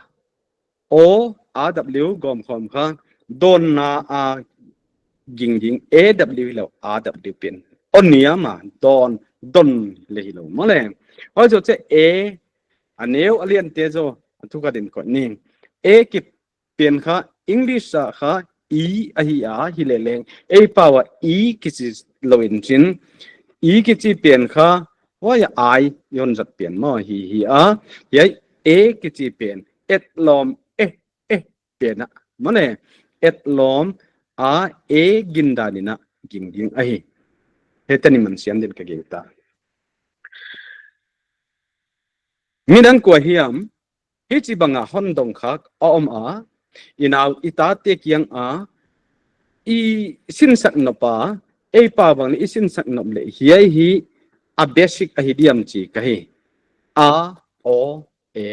o a w gom khom kha don na a ging a w lo a w pen onia ma don le hi lo mo le oi zo che a aneu alien te zo thu ka din ko ni a ki pen kha english sa kha e a hi a hi le leng a power e ki chi lo in chin e ki chi pen kha wa ya ai yon zat pen mo hi a ye a ki chi pen et lom pen na mo ne et lom a gindanina ging a hi hetani man siam din ka ge ta midang ko hiam hi chi banga hon dong khak om a inaw ita te kyang a i sin sak no pa e pa bang ni sin sak no le hi a basic a hidiam chi ka hi a o e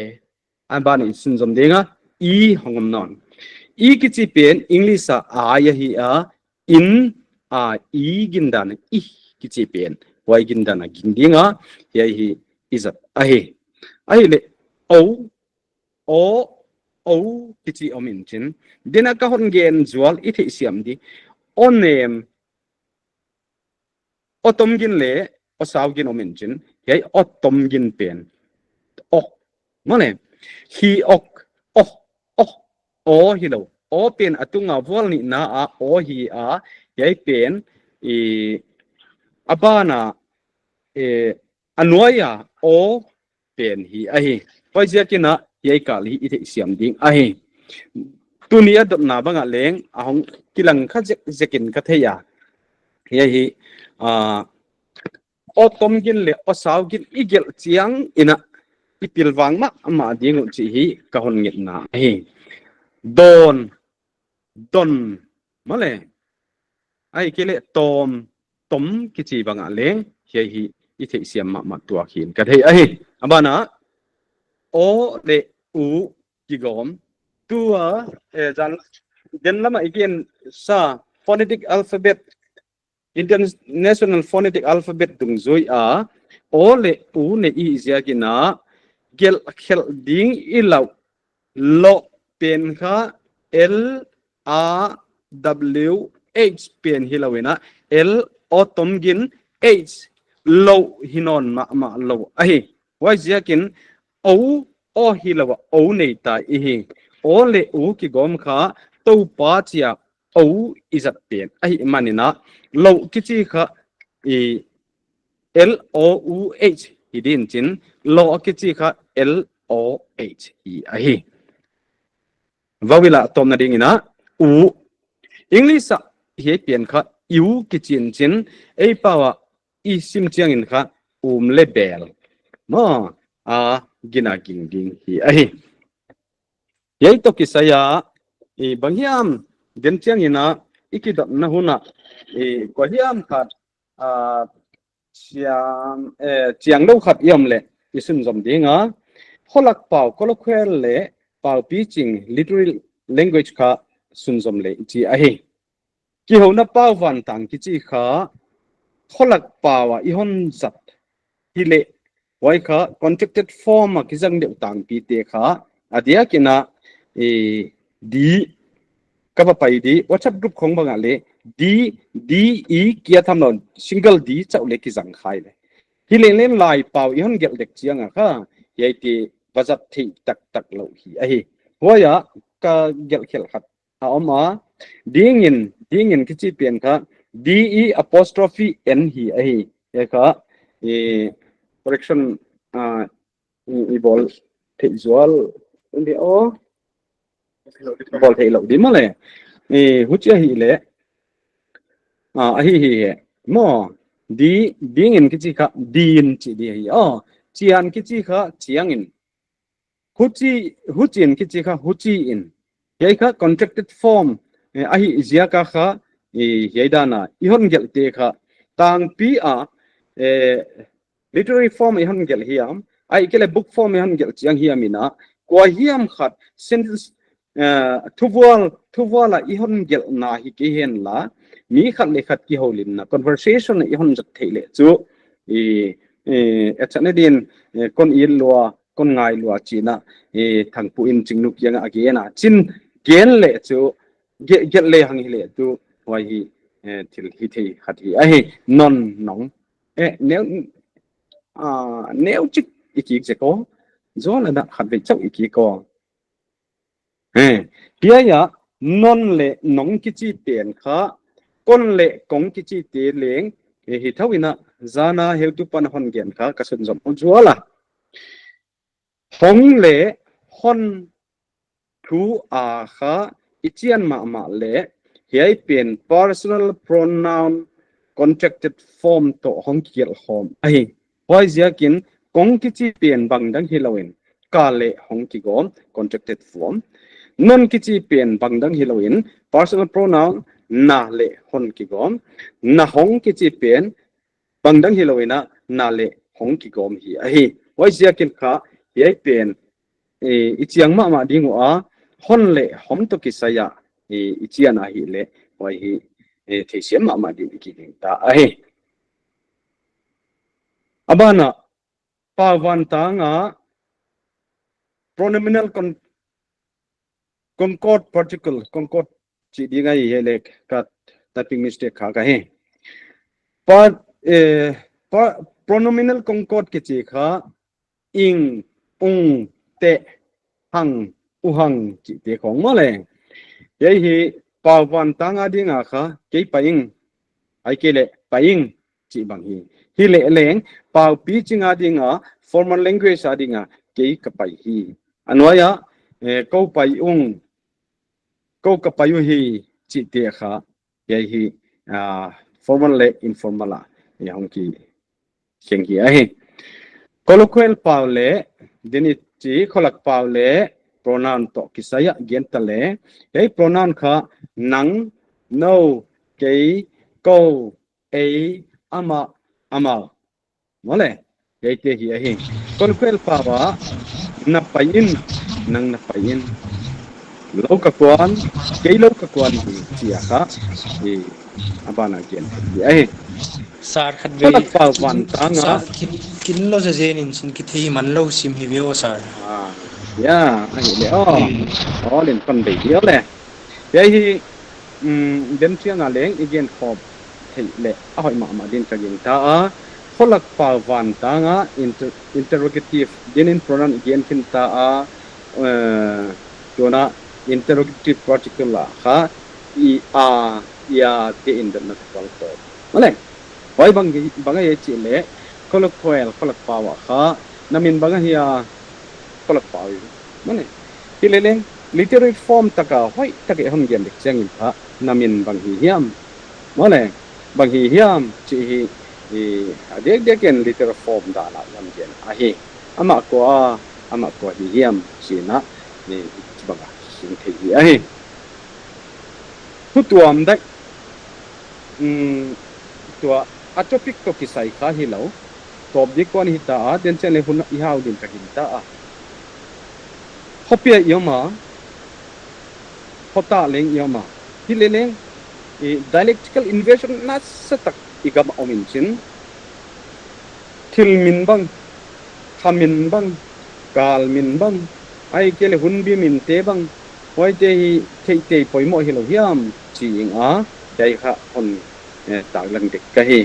an ba ni sin zom denga i hongom non i ki chi pen english a ya hi a in a i gindan i ki chi pen wai gindan a gindinga ya hi izat a hi ai le o kichi omin chin dina ka hon gen zual i the siam di onem otom gin le osaw gin omin chin yai otom gin pen mone hi ok o hi lo o pen atunga vol ni na a o hi a yai pen i abana anuaya o pen hi a hi poi zia kina yai kal hi i the siam ding a hi tunia dot na banga leng ahong kilang kha jekin ka theya ye hi otom gin le osaw gin igel chiang ina ipil wang ma ama ding chi hi ka hon ngit na hi don male ai kele tom kichi banga leng ye hi i the siam ma tua khin ka thei a hi abana o le u ki gom tua den lama again sa phonetic alphabet international phonetic alphabet dung zoi a o le u ne i zia kina gel khel ding i lo pen kha l a w h pen hilawena l o tom gin h lo hinon ma lo ai wai zia kin o hilawa o nei ta i hi o le u ki gom kha to pa chia o izat pen ai manina lo ki chi kha i l o u h hidin chin lo ki chi kha l o h i a hi vawila tom na ding ina u english hi pen kha u ki chin e pawa i sim chiang in kha le bel mo a gina ging ding hi a hi yei to ki saya e bangyam den chiang ina ikidap na huna e ko hiam khat chiang lo khat yom le isun zom dinga Kholak Pau Colloquial le Pau teaching literary language kha sun zom le chi a hi ki ho na pau van tang ki chi kha Kholak Pau i hon zat hi le wai kha contracted form ma ki jang deuh taangpi te kha adia kina di ka pa pai di WhatsApp group khong banga le di kia tham non single di chau le ki jang khai le hi len Laipau i hon gel dek chianga kha yai ti bazat thi tak lo hi a hi hoya ka gel khel khat a oma dingin ki chi pian kha de apostrophe n hi a hi ya kha correction i bol thi zual ndi o bol thei lo di ma le hu chia hi le a hi mo dingin ki chi kha din chi di hi chian ki chi kha chiangin huchin ki chi kha huchi in yai kha contracted form a hi zia ka kha yaidana i hon gel te kha taangpi a literary form i hon gel hiam ai kele book form i hon gel chiang hiamina kwa hiam khat sentence thuwala i hon gel na hi ke hen la mi khat le khat ki holin na conversation i hon jat theile chu etchetna din kon il lua kon ngai lua china thangpu in chingnu kianga agena chin gen le chu get le hang hi le chu wai hi thil hi thei khat hi a hi non nong nếu chích iki sẽ có gió là đã khát về chậu iki có kia ya non lệ nong cái chi tiền khá con lệ công cái chi tiền leng thì thâu ina zana hiểu tu pan hon gen khá cả sân rộng con gió là hong lệ hon thu khá ichian ma lệ hiai pen personal pronoun contracted form to hong kiel hom ai hoi zia kin kong ki chi pen bang dang hilawin ka le hong ki gom contracted form non ki chi pen bang dang hilawin personal pronoun na le hon ki gom na hong ki chi pen bang dang hilawina na le hong ki gom hi a hi hoi zia kin kha hiai pen i chiang ma ding a hon le hom to ki saya i chian a hi le hoi hi thei siam ma ding ki ding ta a hi abana pawan tanga pronominal concord particle concord chi di ngai hele ka typing mistake kha ka he pronominal concord ke chi kha ing ung te hang uhang chi te khong ma le ye hi pawan tanga dinga kha ke paing ai ke le paing chi bang hi le leng pau pi chinga dinga formal language adinga ke ka pai hi anwaya ko pai ung ko ka payu hi chi te kha ye hi formal le informal la yang ki kheng hi a hi colloquial pau le deni chi kholak pau le pronoun to kisaya gentale ei pronoun kha nang no ke ko ama mole ei te hi a hi colloquial pawa na pain nang na pain lo ka kwan ke lo ka kwan hi chia kha abana gen hi a hi sar khat ve kholak pau wan tanga kin lo se zenin sin ki thei man lo sim hi veo sar ya ai le len pan be hi le ye hi dem chiang a leng igen khop thei le a hoi ma din ka ging ta a kholak pau wan tanga interrogative dinin pronoun igen kin ta a jona interrogative particular kha ya te in the natural form male hoi bang ye chi le colloquial kholak pau kha namin bang hiya kholak pau mane ti le leng literary form taka hoi take hom gen dik chang in kha namin bang hi hiam male bang hi hiam chi hi adek ken literary form da la yam gen a hi ama ko hi hiam china ni baga sin thei hi a hi hu tuam dai tua atopic to kisai kha hi lo top di kon hi ta den chen le hun i hau din ka hin ta hopia yoma hota leng yoma hi le leng dialectical inversion na satak igam omin chin thil min bang thamin bang kal min bang ai kele hun bi min te bang hoi te hi thei te poimo hi lo hiam chi ing a dai kha hon tak lang dek ka hi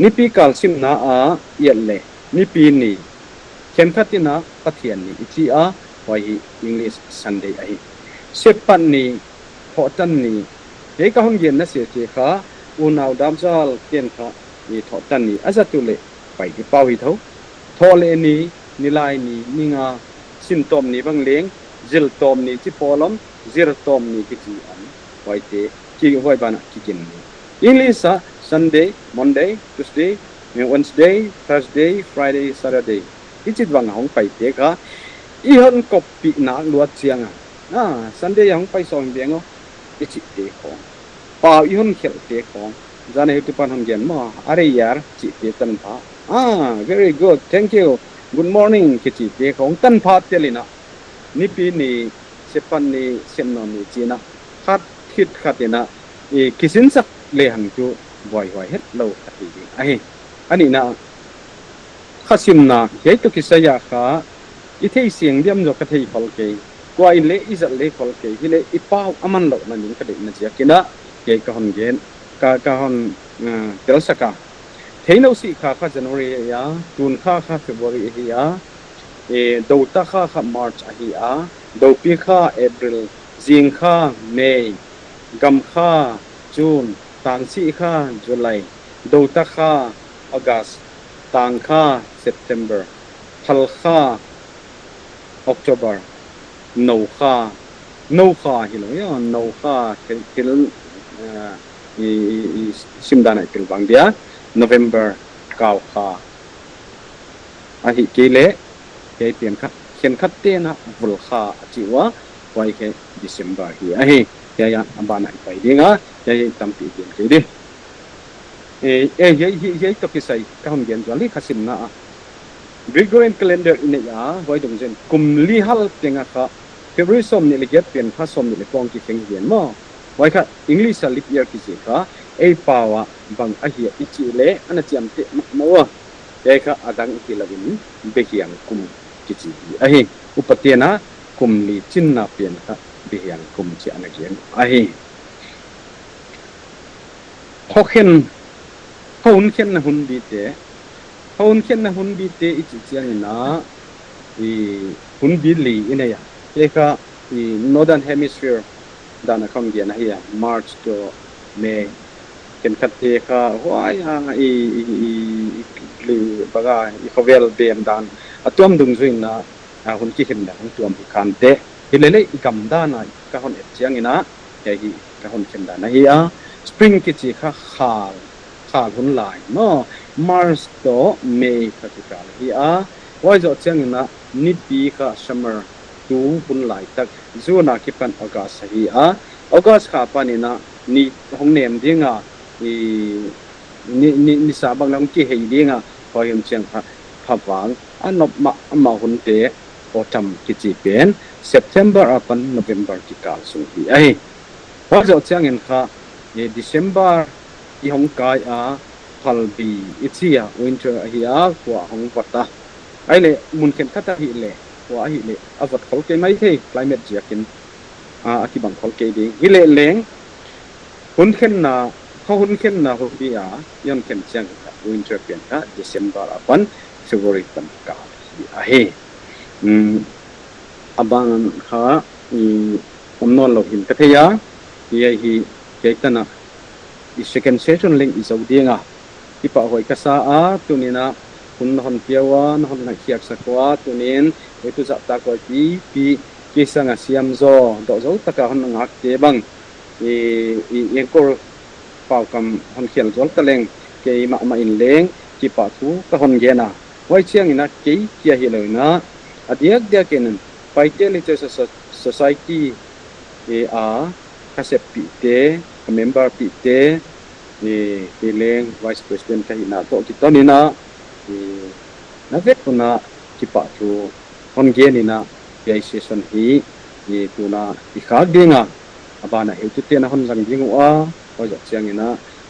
nipi kal sim na a yelle nipi ni kem khatina pathian ni ichi a hoi hi English Sunday ai sepan ni thotan ni he ka hon gen na se che kha unaw dam zal ken kha ni thotan ni azatule Paite Pau hi tho thole ni nilai ni ninga sin tom ni bang leng zil tom ni chi polom zir tom ni ki chi an hoi te ki hoi bana ki kin ni English a Sunday Monday Tuesday Wednesday Thursday Friday Saturday ichit bang hong Paite kha i hon copy na luat chiang a Sunday hong pai song beng o ichit te khong pa i hon khel te khong jane tu pan hong gen mo are yar chi te tan pha very good thank you good morning ki chi te khong tan pha telina nipi ni sepan ni semno ni china khat khit khatina e kisin sak le hang chu voi voi het lo ati ai ani na khasim na he to kisaya kha i thei siang diam jo ka thei phal ke kwai le izat le phal ke hi le i pau aman lo na ning ka de na chia kina ke ka hon gen ka hon tel saka theino si kha January ya tun kha February hi ya e do ta kha March a hi a do pi kha April jing kha May gam kha June tang si kha July do ta kha August tang kha September thal kha October no kha hi lo ya no kha til simdana til bang dia November kaw kha a hi kele ke pian khat khen khat te na vul kha chiwa wai ke December hi a hi ya ambana pai dinga ya tampi gen ke di ye to kisai ka hom gen jali khasim na Gregorian calendar in ya wai dong jen kum li hal tenga kha February som ni le get pian kha som ni le pong ki kheng gen mo wai kha English a leap year ki chi kha ei pawa bang a hi ichi le ana chiam te mawa ye kha adang ki lawin be hiang kum ki chi a hi upatena kum li chin na pian kha be hiang kum chi ana gen a hi hokhen hun khen na hun bi te hun khen na hun bi te ichi chiang na I hun bi li ina ya ye kha I northern hemisphere dana khom gen hi ya March to May ken khatte kha hwai I li baga I khovel bem dan atom dung zuin na hun ki hin da hun tuam khan te hilele ikam da na ka hon et chiang ina ya hi ka hon khen da na hi a spring ki chi kha khal hun lai no March to May kha ti ka hi a wai zo chiang ina nipi kha summer tu hun lai tak zuna ki pan August hi a August kha panina ni hong nem dinga ni sa bang lam ki hei dinga hoyam chiang kha phawang anop ma hun te autumn ki chi pen September apan November ki kal sung hi ai wa zo chiang en kha December I hong kai a phalbi ichia winter hi a kwa hong pata ai le mun ken khata hi le wa hi le avat khol ke mai the climate jiakin aki bang khol ke ding hi le leng hun khen na ho bi a yan ken chang winter pen ka December apan February tam ka a he abang kha omnon lo hin ka theya hi etchetna I second session link is out dinga ipa hoi ka sa a tunina hun hon piawa hon na khiak sakwa tunin etu za ta ko pi kisanga siam zo do zo taka hon ngak te bang I kor pau kam hon khial zol ta leng ke ma in leng ki pa thu ka hon ge na wai chiang ina ke kia hi lo na adiak dia ken Paite Literature Society a kasep pi te member pi te leng vice president ka ina to ki to ni na na vet kuna ki pa thu hon ge ni na QnA Session hi tu na I kha dinga abana he tu te na hon jang ding wa ho ja chiang ina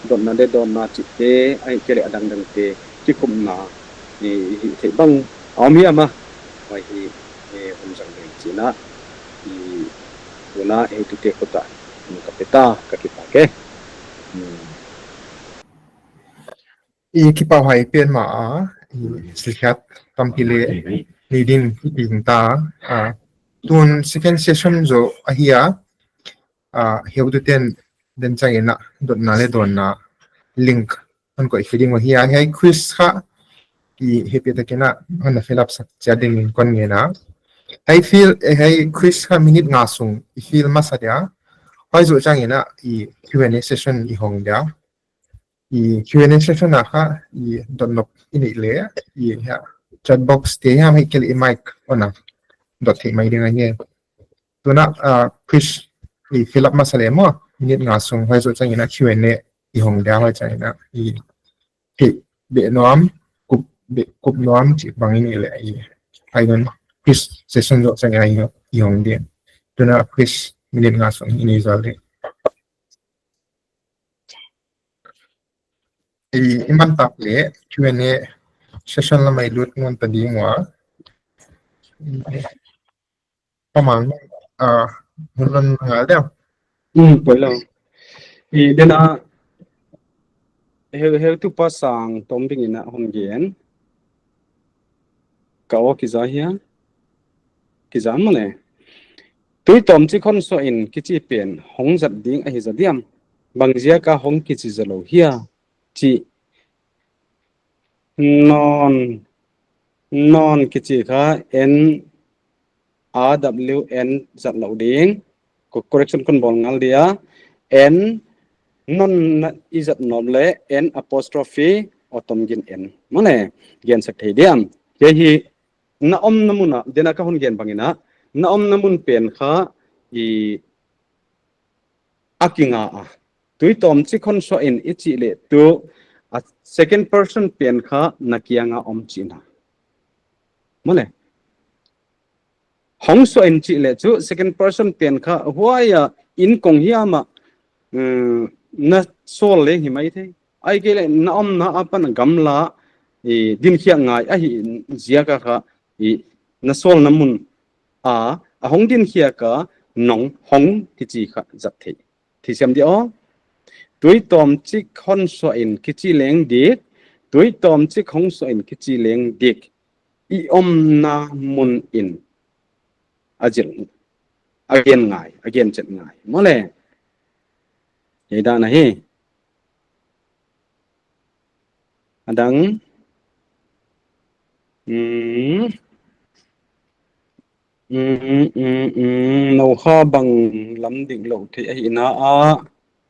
don na chi te ai kele adang dang te ki kum na hi the bang Om hi ama mai hi hum jang le china I una e tu te kota kapeta kakipa ke ki pau hai pen ma sikhat tampile leading in ta tun second session zo ahia heu tu ten den changena dot na le don na link an ko feeding wa hia hai quiz kha ki hepe ta kena an fill up sak cha ding kon nge na hai feel hai quiz kha minute nga sung I feel masadia hai zo changena Q&A session hong dia QnA Session na ha donop ini le ha chat box te ha mai kel mic ona dot thi mai dinga nge tuna quiz fill up masale mo minute nga sung hai zo changena Q&A hong dia hai changena ke be nom kup nom chi bangin le ai don quiz session zo changena hong dia tuna quiz minute nga sung ini zale iman tak le Q&A session la mai lut ngon ta ding wa pamang hun ngal da poilo dena he tu pasang tombing ina hom gen kawa ki za hian ki za mane tui tom chi khon so in ki chi pen hong zat ding a hi za diam bangjia ka hong ki chi zalo hia chi non ki chi kha n rwn zat lo ding ko correction kon bol ngal dia n non izat nomle n apostrophe otom gin n mane gen sak thei diam ye hi na om namuna dena ka hon gen bangina na om namun pen kha akinga tui tom chi khon so in ichi le tu a second person pen kha nakianga om china mane hong so in chi le chu second person pen kha huaya in kong hiama na sol le hi mai the ai ke le na om na apan gamla din khia ngai a hi zia ka kha na sol namun a hong din khia ka nong hong ki chi kha zat the thì xem đi ó tuổi tôm chỉ khon so in cái chi leng dik tuổi tôm chỉ không so in cái chi leng dik I na mun in ajil again ngai again chet ngai mole vậy đó này adang nấu kha bằng lắm định lộ thì ấy na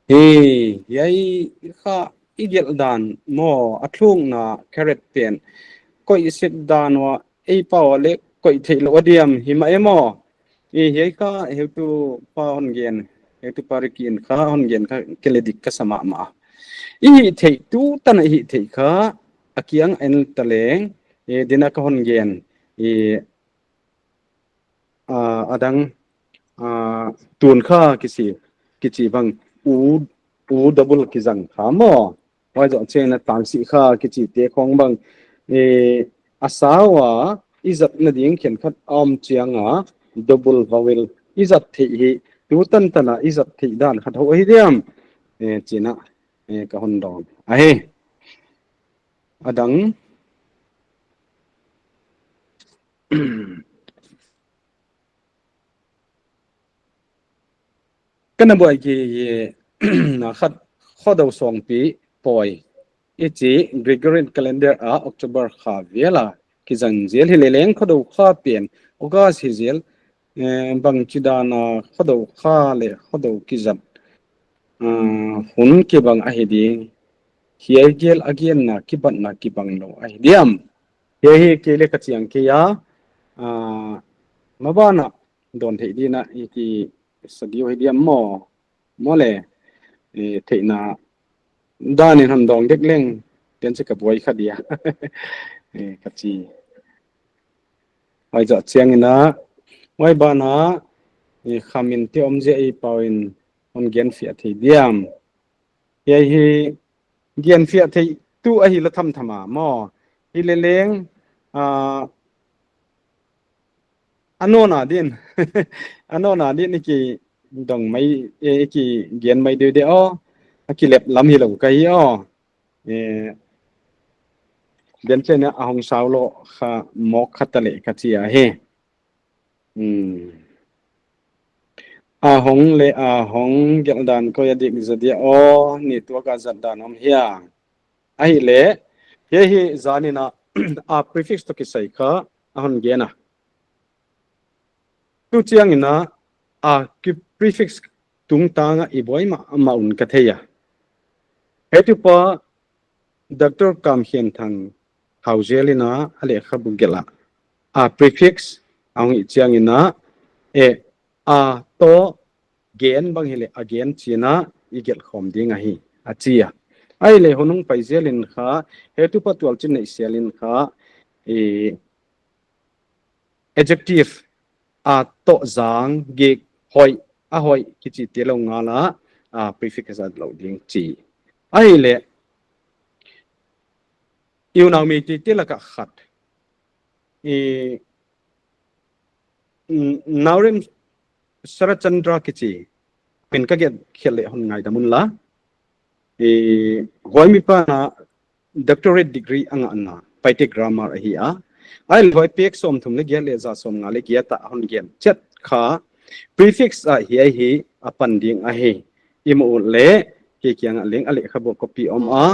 yai kha gelhdan mo atlung na carrot pen koi zatdan wa ei paw le koi thei lo diam hi ma emo yai kha he tu pa hon gen he tu parikin kha hon gen kha keledik ka sama ma thei tu tan hi thei kha akiang en taleng dina ka hon gen adang tun kha kisi bang u double ki jang khamo wai zo chen na tang si kha ki chi te khong bang asawa izat na ding khen khat om chianga double vowel izat thi hi tu tan tana izat thi dan khat ho hi diam china ka hon dong a he adang kana boy ki na khat khodaw song pi poi ichi Gregorian calendar October kha vela ki jang zel hi leleng khodaw kha pen August hi zel bang chidana khodaw kha le khodaw ki jam hun ki bang a hi ding hiai gel again na ki ban na ki bang lo a hi diam he hi ke le ka chiang ke ya mabana don thei dina ki sadio hi diam mole theina dani han dong dek leng ten se ka boi khadia kachi ai za chiang ina wai bana khamin te omje ei pawin on gen fi athi diam ye hi gen fi athi tu a hi la tham thama mo hi le leng anona din anona din ki dong mai ki gen mai de o ki lep lam hi lo kai o den chen a hong sao lo kha mok khatale ka chi a he a hong le a hong gelhdan ko adik zadia o ni to ka zatdan om hia ai le hi zanina a prefix to ki sai kha a hon gena tu chiang ina a ki prefix tung tanga i boy ma un ka theya hetu pa doctor kam hian thang hauzelina ale khabu gela a prefix ang i chiang ina a to gen bang hele again china i gel khom ding a hi a chia ai le honung paizelin kha hetu pa twal chin nei selin kha adjective a to zang ge hoi a hoi ki chi te lo nga la a prefix as lo ding chi ai le yêu nào mi ti la ka khat naurim sarachandra ki chi pin ka get khele hon ngai da mun la hoi mi pa na doctorate degree anga na paite grammar hi a ai loi pek som thum le ge le za som nga le ge ta hon gen chet kha prefix a hi apan ding a hi imu le ki kyang leng ale khabo copy om a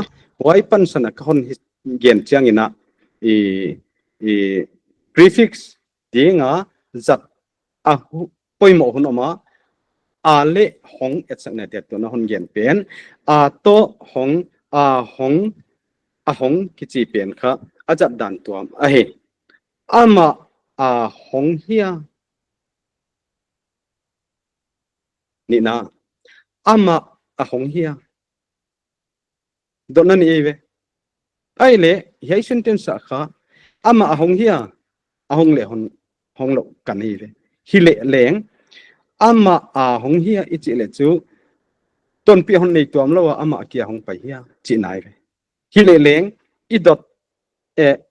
hoi pan sana ka hon gen chiang ina prefix dinga zat a poimo hunoma a le hong etchetna te to na hon gen pen a to hong a hong ki chi pen kha a zatdan tuam a he ama a hong hia ni na ama a hong hia don na ni ve ai le hi sentence kha ama a hong hia a hong le hong lo kan hi ve hi le leng ama a hong hia i chi le chu ton pi hon nei tuam lo ama kia hong pai hia chi nai ve hi le leng i dot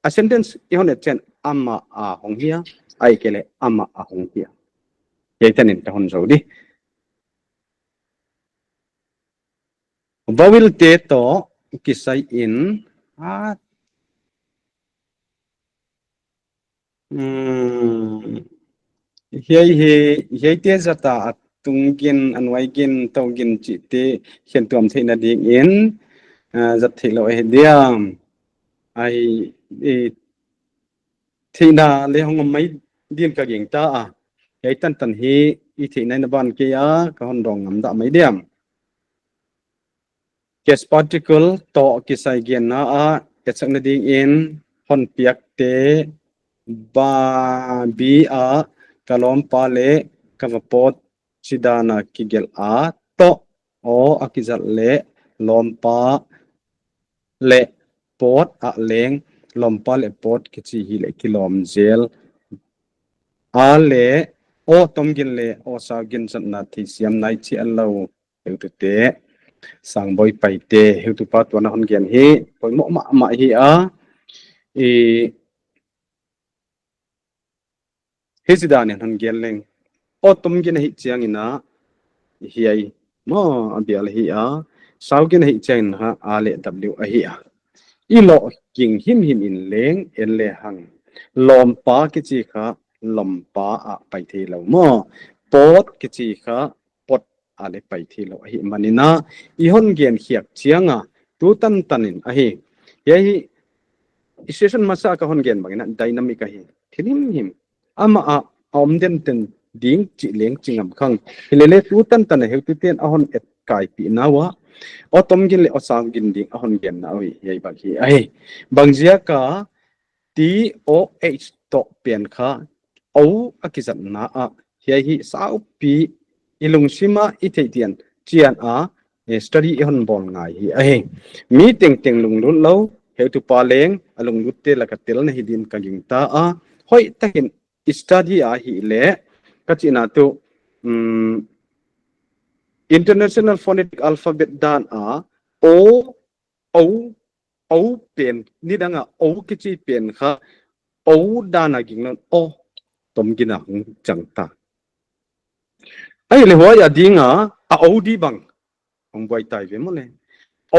a sentence i hon chen ama a hong hia ai kele ama a hong hia ye tanin ta hon zo di vowel te to kisai in hi te zata tungin anwaigin tawgin chi te hian tuam theina ding in zat thelo he diam ai theina le hong mai din ka ging ta a hei tan tan hi i theina na ban ke ya ka hon rong ngam da mai diam case particle to kisai gen na a etchakna ding in hon piak te ba bi a kalom pa le kavapot sidana kigel a to o akizat le lompa le pot a leng lompa le pot kichi hi le kilom zel a le o tomgin le o sa gin zatna thi siam nai chi an lo tu te sang boy pai te hu tu pa to na hon gen hi poi mo ma hi a hi sidane hon gen leng o tomgin hi chiang ina hi ai mo abial hi a saugin hi chen ha a le w a hi a i lo king him in leng en le hang lom pa ki chi kha lom pa a pai the lo mo pot ki chi kha pot a le pai the lo hi manina i hon gen khiak chianga tu tan tanin a hi ye session masa ka hon gen bangina dynamic a hi thilim him ama a omden ten ding chi leng chingam khang hilele tu tan tan he tu ten a hon et kai pi nawa otom gin le osang gin ding a hon gen na oi yei ba hi ai bangjia ka t o h to pen kha o akizat na a hei hi sau pi ilung sima i theitian chian a study hon bon ngai hi ai mi teng teng lung lun lo he tu pa leng alung lutte la ka tel na hi din ka ging ta a hoi takin study a hi le ka china tu international phonetic alphabet dan a o o pen ni danga o kichi pen kha o dana ging non o tom gina hung chang ta ai le hoa ya dinga a odi bang hong boy tai ve mo le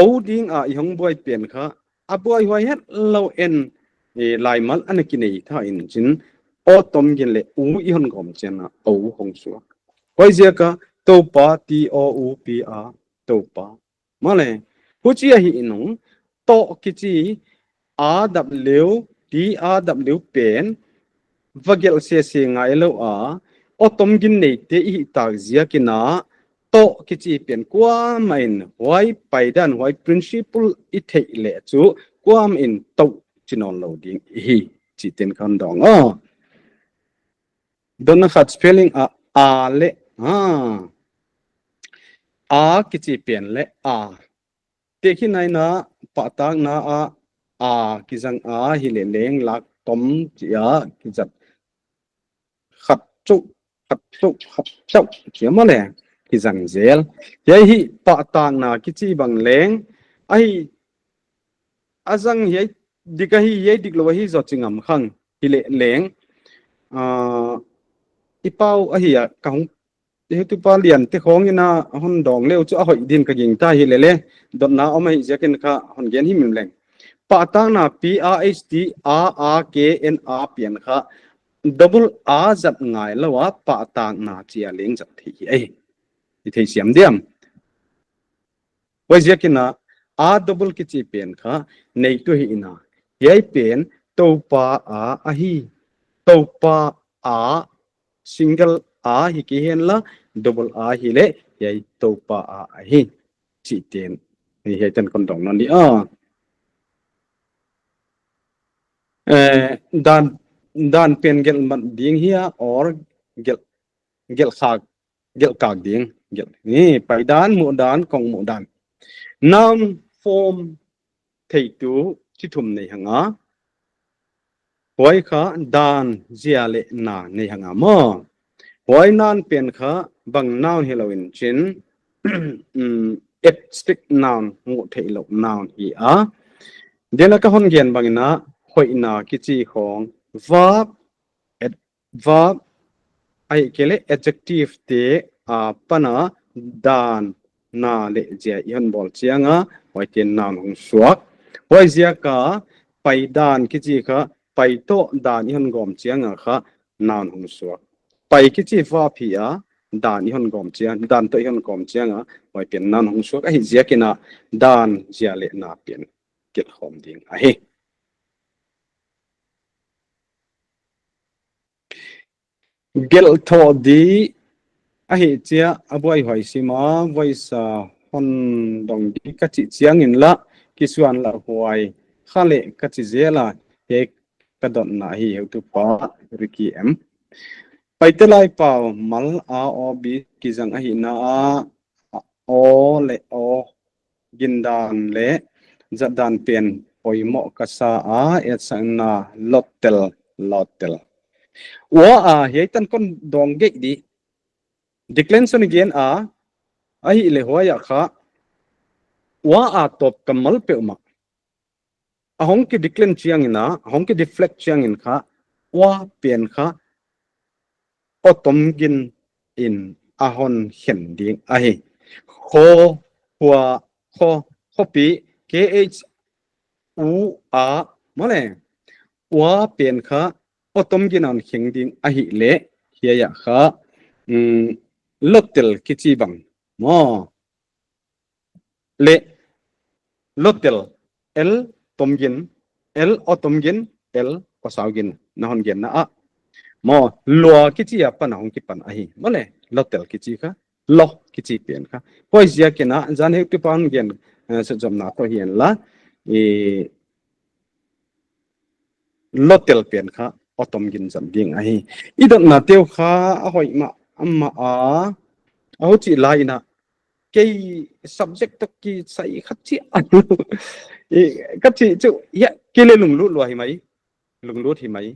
oding a i hong boy pen kha a boy hoi het lo en e laimal anakinei tha in chin o tom gin le u i hon gom chen na o hong su hoi je ka to pa ti o u p a to pa ma le hu chi a hi inung to ki chi a w t a w pen vagel se ngai lo a o tom gin nei te i tak zia kina to ki chi pen kwa main why paidan why principle i thei le chu kwam in to chinon lo ding hi chi ten kan dong don khat spelling a le a ki chi pen le a te khi nai na pa tak na a ki jang a hi le leng lak tom chia ki jat khap chu khap chau chia ma le ki jang zel ye hi pa tang na ki chi bang leng ai azang ye dika hi ye dik lo hi zo chingam khang hi le leng ipau a hi a ka hung he tu pa lian te khong ina hon dong leu chu a hoi din ka ging ta hi le le dot na omai jaken kha hon gen hi mim leng pa tang na p a h t a k n a pian kha double a zat ngai lawa pa tang na chia leng zat thi ai i thei siam diam wai jakina a double ki chi pen kha nei tu hi ina yai pen to pa a hi to pa a single a hi ki hen la double a hi le yai to pa a hi chi ten ni he ten kon dong non di dan pen gel man ding hia or gel khak gel kak ding gel ni pai dan mu dan kong mu dan noun form thei tu chi thum nei hanga hoi kha dan zia le na nei hanga mo hoi nan pen kha bang noun helloin chin strict noun ngu thei lo noun hi a dela ka hon gen bangina hoi na ki chi khong verb ai kele adjective te pana dan na le je yan bol chianga hoi ten noun hong suak hoi zia ka pai dan ki chi kha pai to dan yan gom chianga kha noun hong suak pai ki chi va phi a dan yan gom chiang dan to yan gom chianga hoi ten noun hong suak ai zia kina dan zia le na pen ket khom ding a he gelhthoh di a hi chia aboi hoi sima voice hon dong di ka chi chiang in la ki suan la huai khale ka chi zela he ka don na hi heu tu pa riki em paite Laipau mal a o bi ki jang a hi na o le o gelhdan le zatdan pen poimo kasa etchetna lotel wa he tan kon dong ge di declension again ai le hoya kha wa top kamal pe ma ahong ki declen chiang ina ahong ki deflect chiang in kha wa pen kha otom gin in ahon hen ding ahi kho hua kho khopi kh u a mole wa pen kha otom gin an heng ding ahi le hiya kha lotel kichi bang mo le lotel l tomgin l otomgin l pasaugin nahon gen na mo lo kichi apa na hong ki pan ahi mole lotel kichi kha lo kichi pen kha hoi zia kena jan he ki pan gen se jom na to hian la e lotel pen kha otomgin jam ding ahi idon na teu kha a hoi ma amma a ho chi lai na cái subject to ki sai khát chi khát chi chu ya cái lệ lùng lút loài lùng lút thì mấy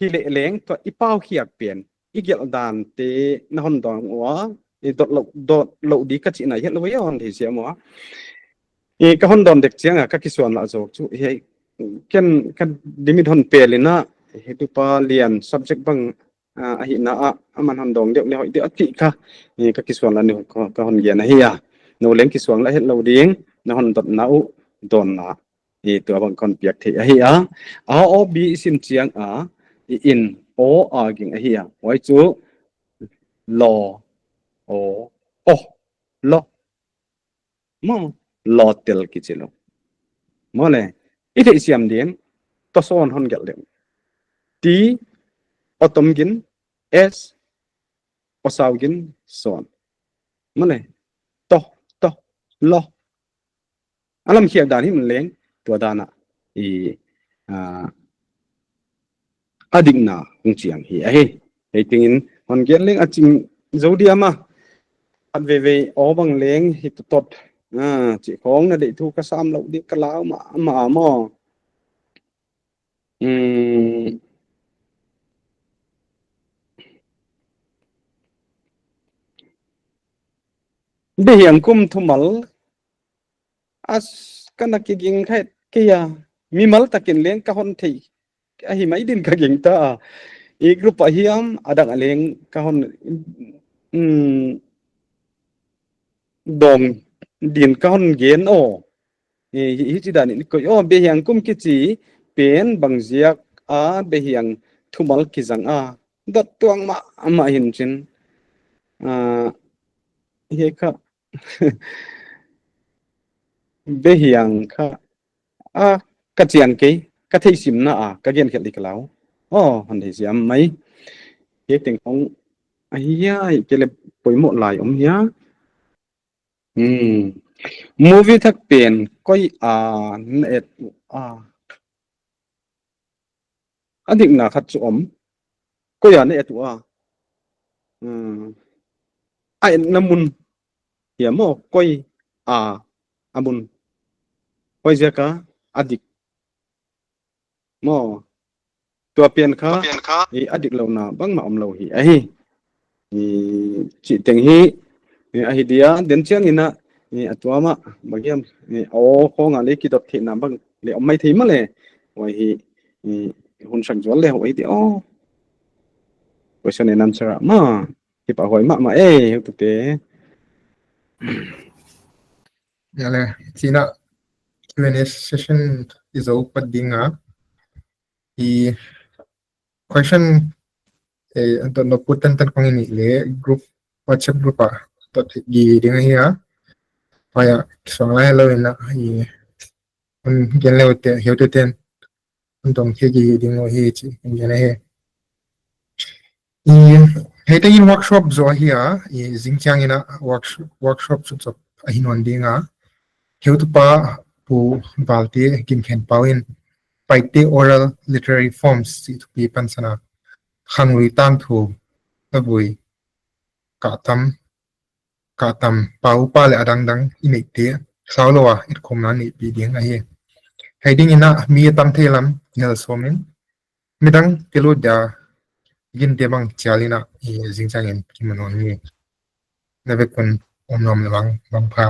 thì lệ lén to ipao khiạc biển gelhdan te na hon dong wa dot lo đi khát chi này hiện lo yon thì xem wa cái hon don dek chiang ka ki suan la zo chu he kan dimit hon pe le na he tu pa lian subject bang ahina aman hon dong deuh le hoi de ati kha ni ka kiswang la ni ka hon gen hi ya no leng kiswang la het lo ding na hon dot na u don na e tu abang kon piak the hi a o bi sim chiang a in o a ging hi ya wai chu lo o lo mo lo tel ki chelo mo le i the siam ding to son hon gel de ti otom gin s osawgin son mane to lo alam khiak dan hi leng to dana i adik na hung chiang hi a he tingin hon gen leng aching zodia ma at ve o bang leng hi to tot chỉ khong na de thu ka sam lo di ka lao ma mo de hiang kum thumal as kana ki ging khat kia mi mal takin leng ka hon thei a hi mai din ka ging ta e group a hiam adang aleng ka hon dong din ka hon gen o hi chi dan ni ko o be hiang kum ki chi pen bang ziak a be hiang thumal ki jang a dat tuang ma hin chin he kha be hiang kha ka chiang ke ka thei sim na ka gen khel dik lao hon thei siam mai he ting ong ai ke le poi mo lai om ya movie thak pen koi net adik na khat chu om koi net ai namun ya mo koi amun koi jaka adik mo tua pen kha i adik lo na bang ma om lo hi a hi chi teng hi a hi dia den chiang ina atwa ma bagiam kho nga le ki dot the na bang le om mai thei ma le wai hi hun sak jol le hoi ti question and answer ma ki pa hoi ma tu te ya le china QnA session is open dinga i question anto no putan tan kong ini le group WhatsApp group tot gi dinga hi paya song la hello ina i gen le te hiu te ten antong ke gi dingo hi chi gen he he te in workshop zo hi i jingchang ina workshop chu chop a hinon dinga hiu tu pa pu balti kim khen pawin paite oral literary forms si Thupi pansana khangui tam thu abui ka tam pau pa le adang dang inei te sawlowa it khomna ni pi ding a he heading ina mi tam thelam hel somin midang telu da gin demang chalina i jingchangin kimonon ni nave kun omnom lewang bang pha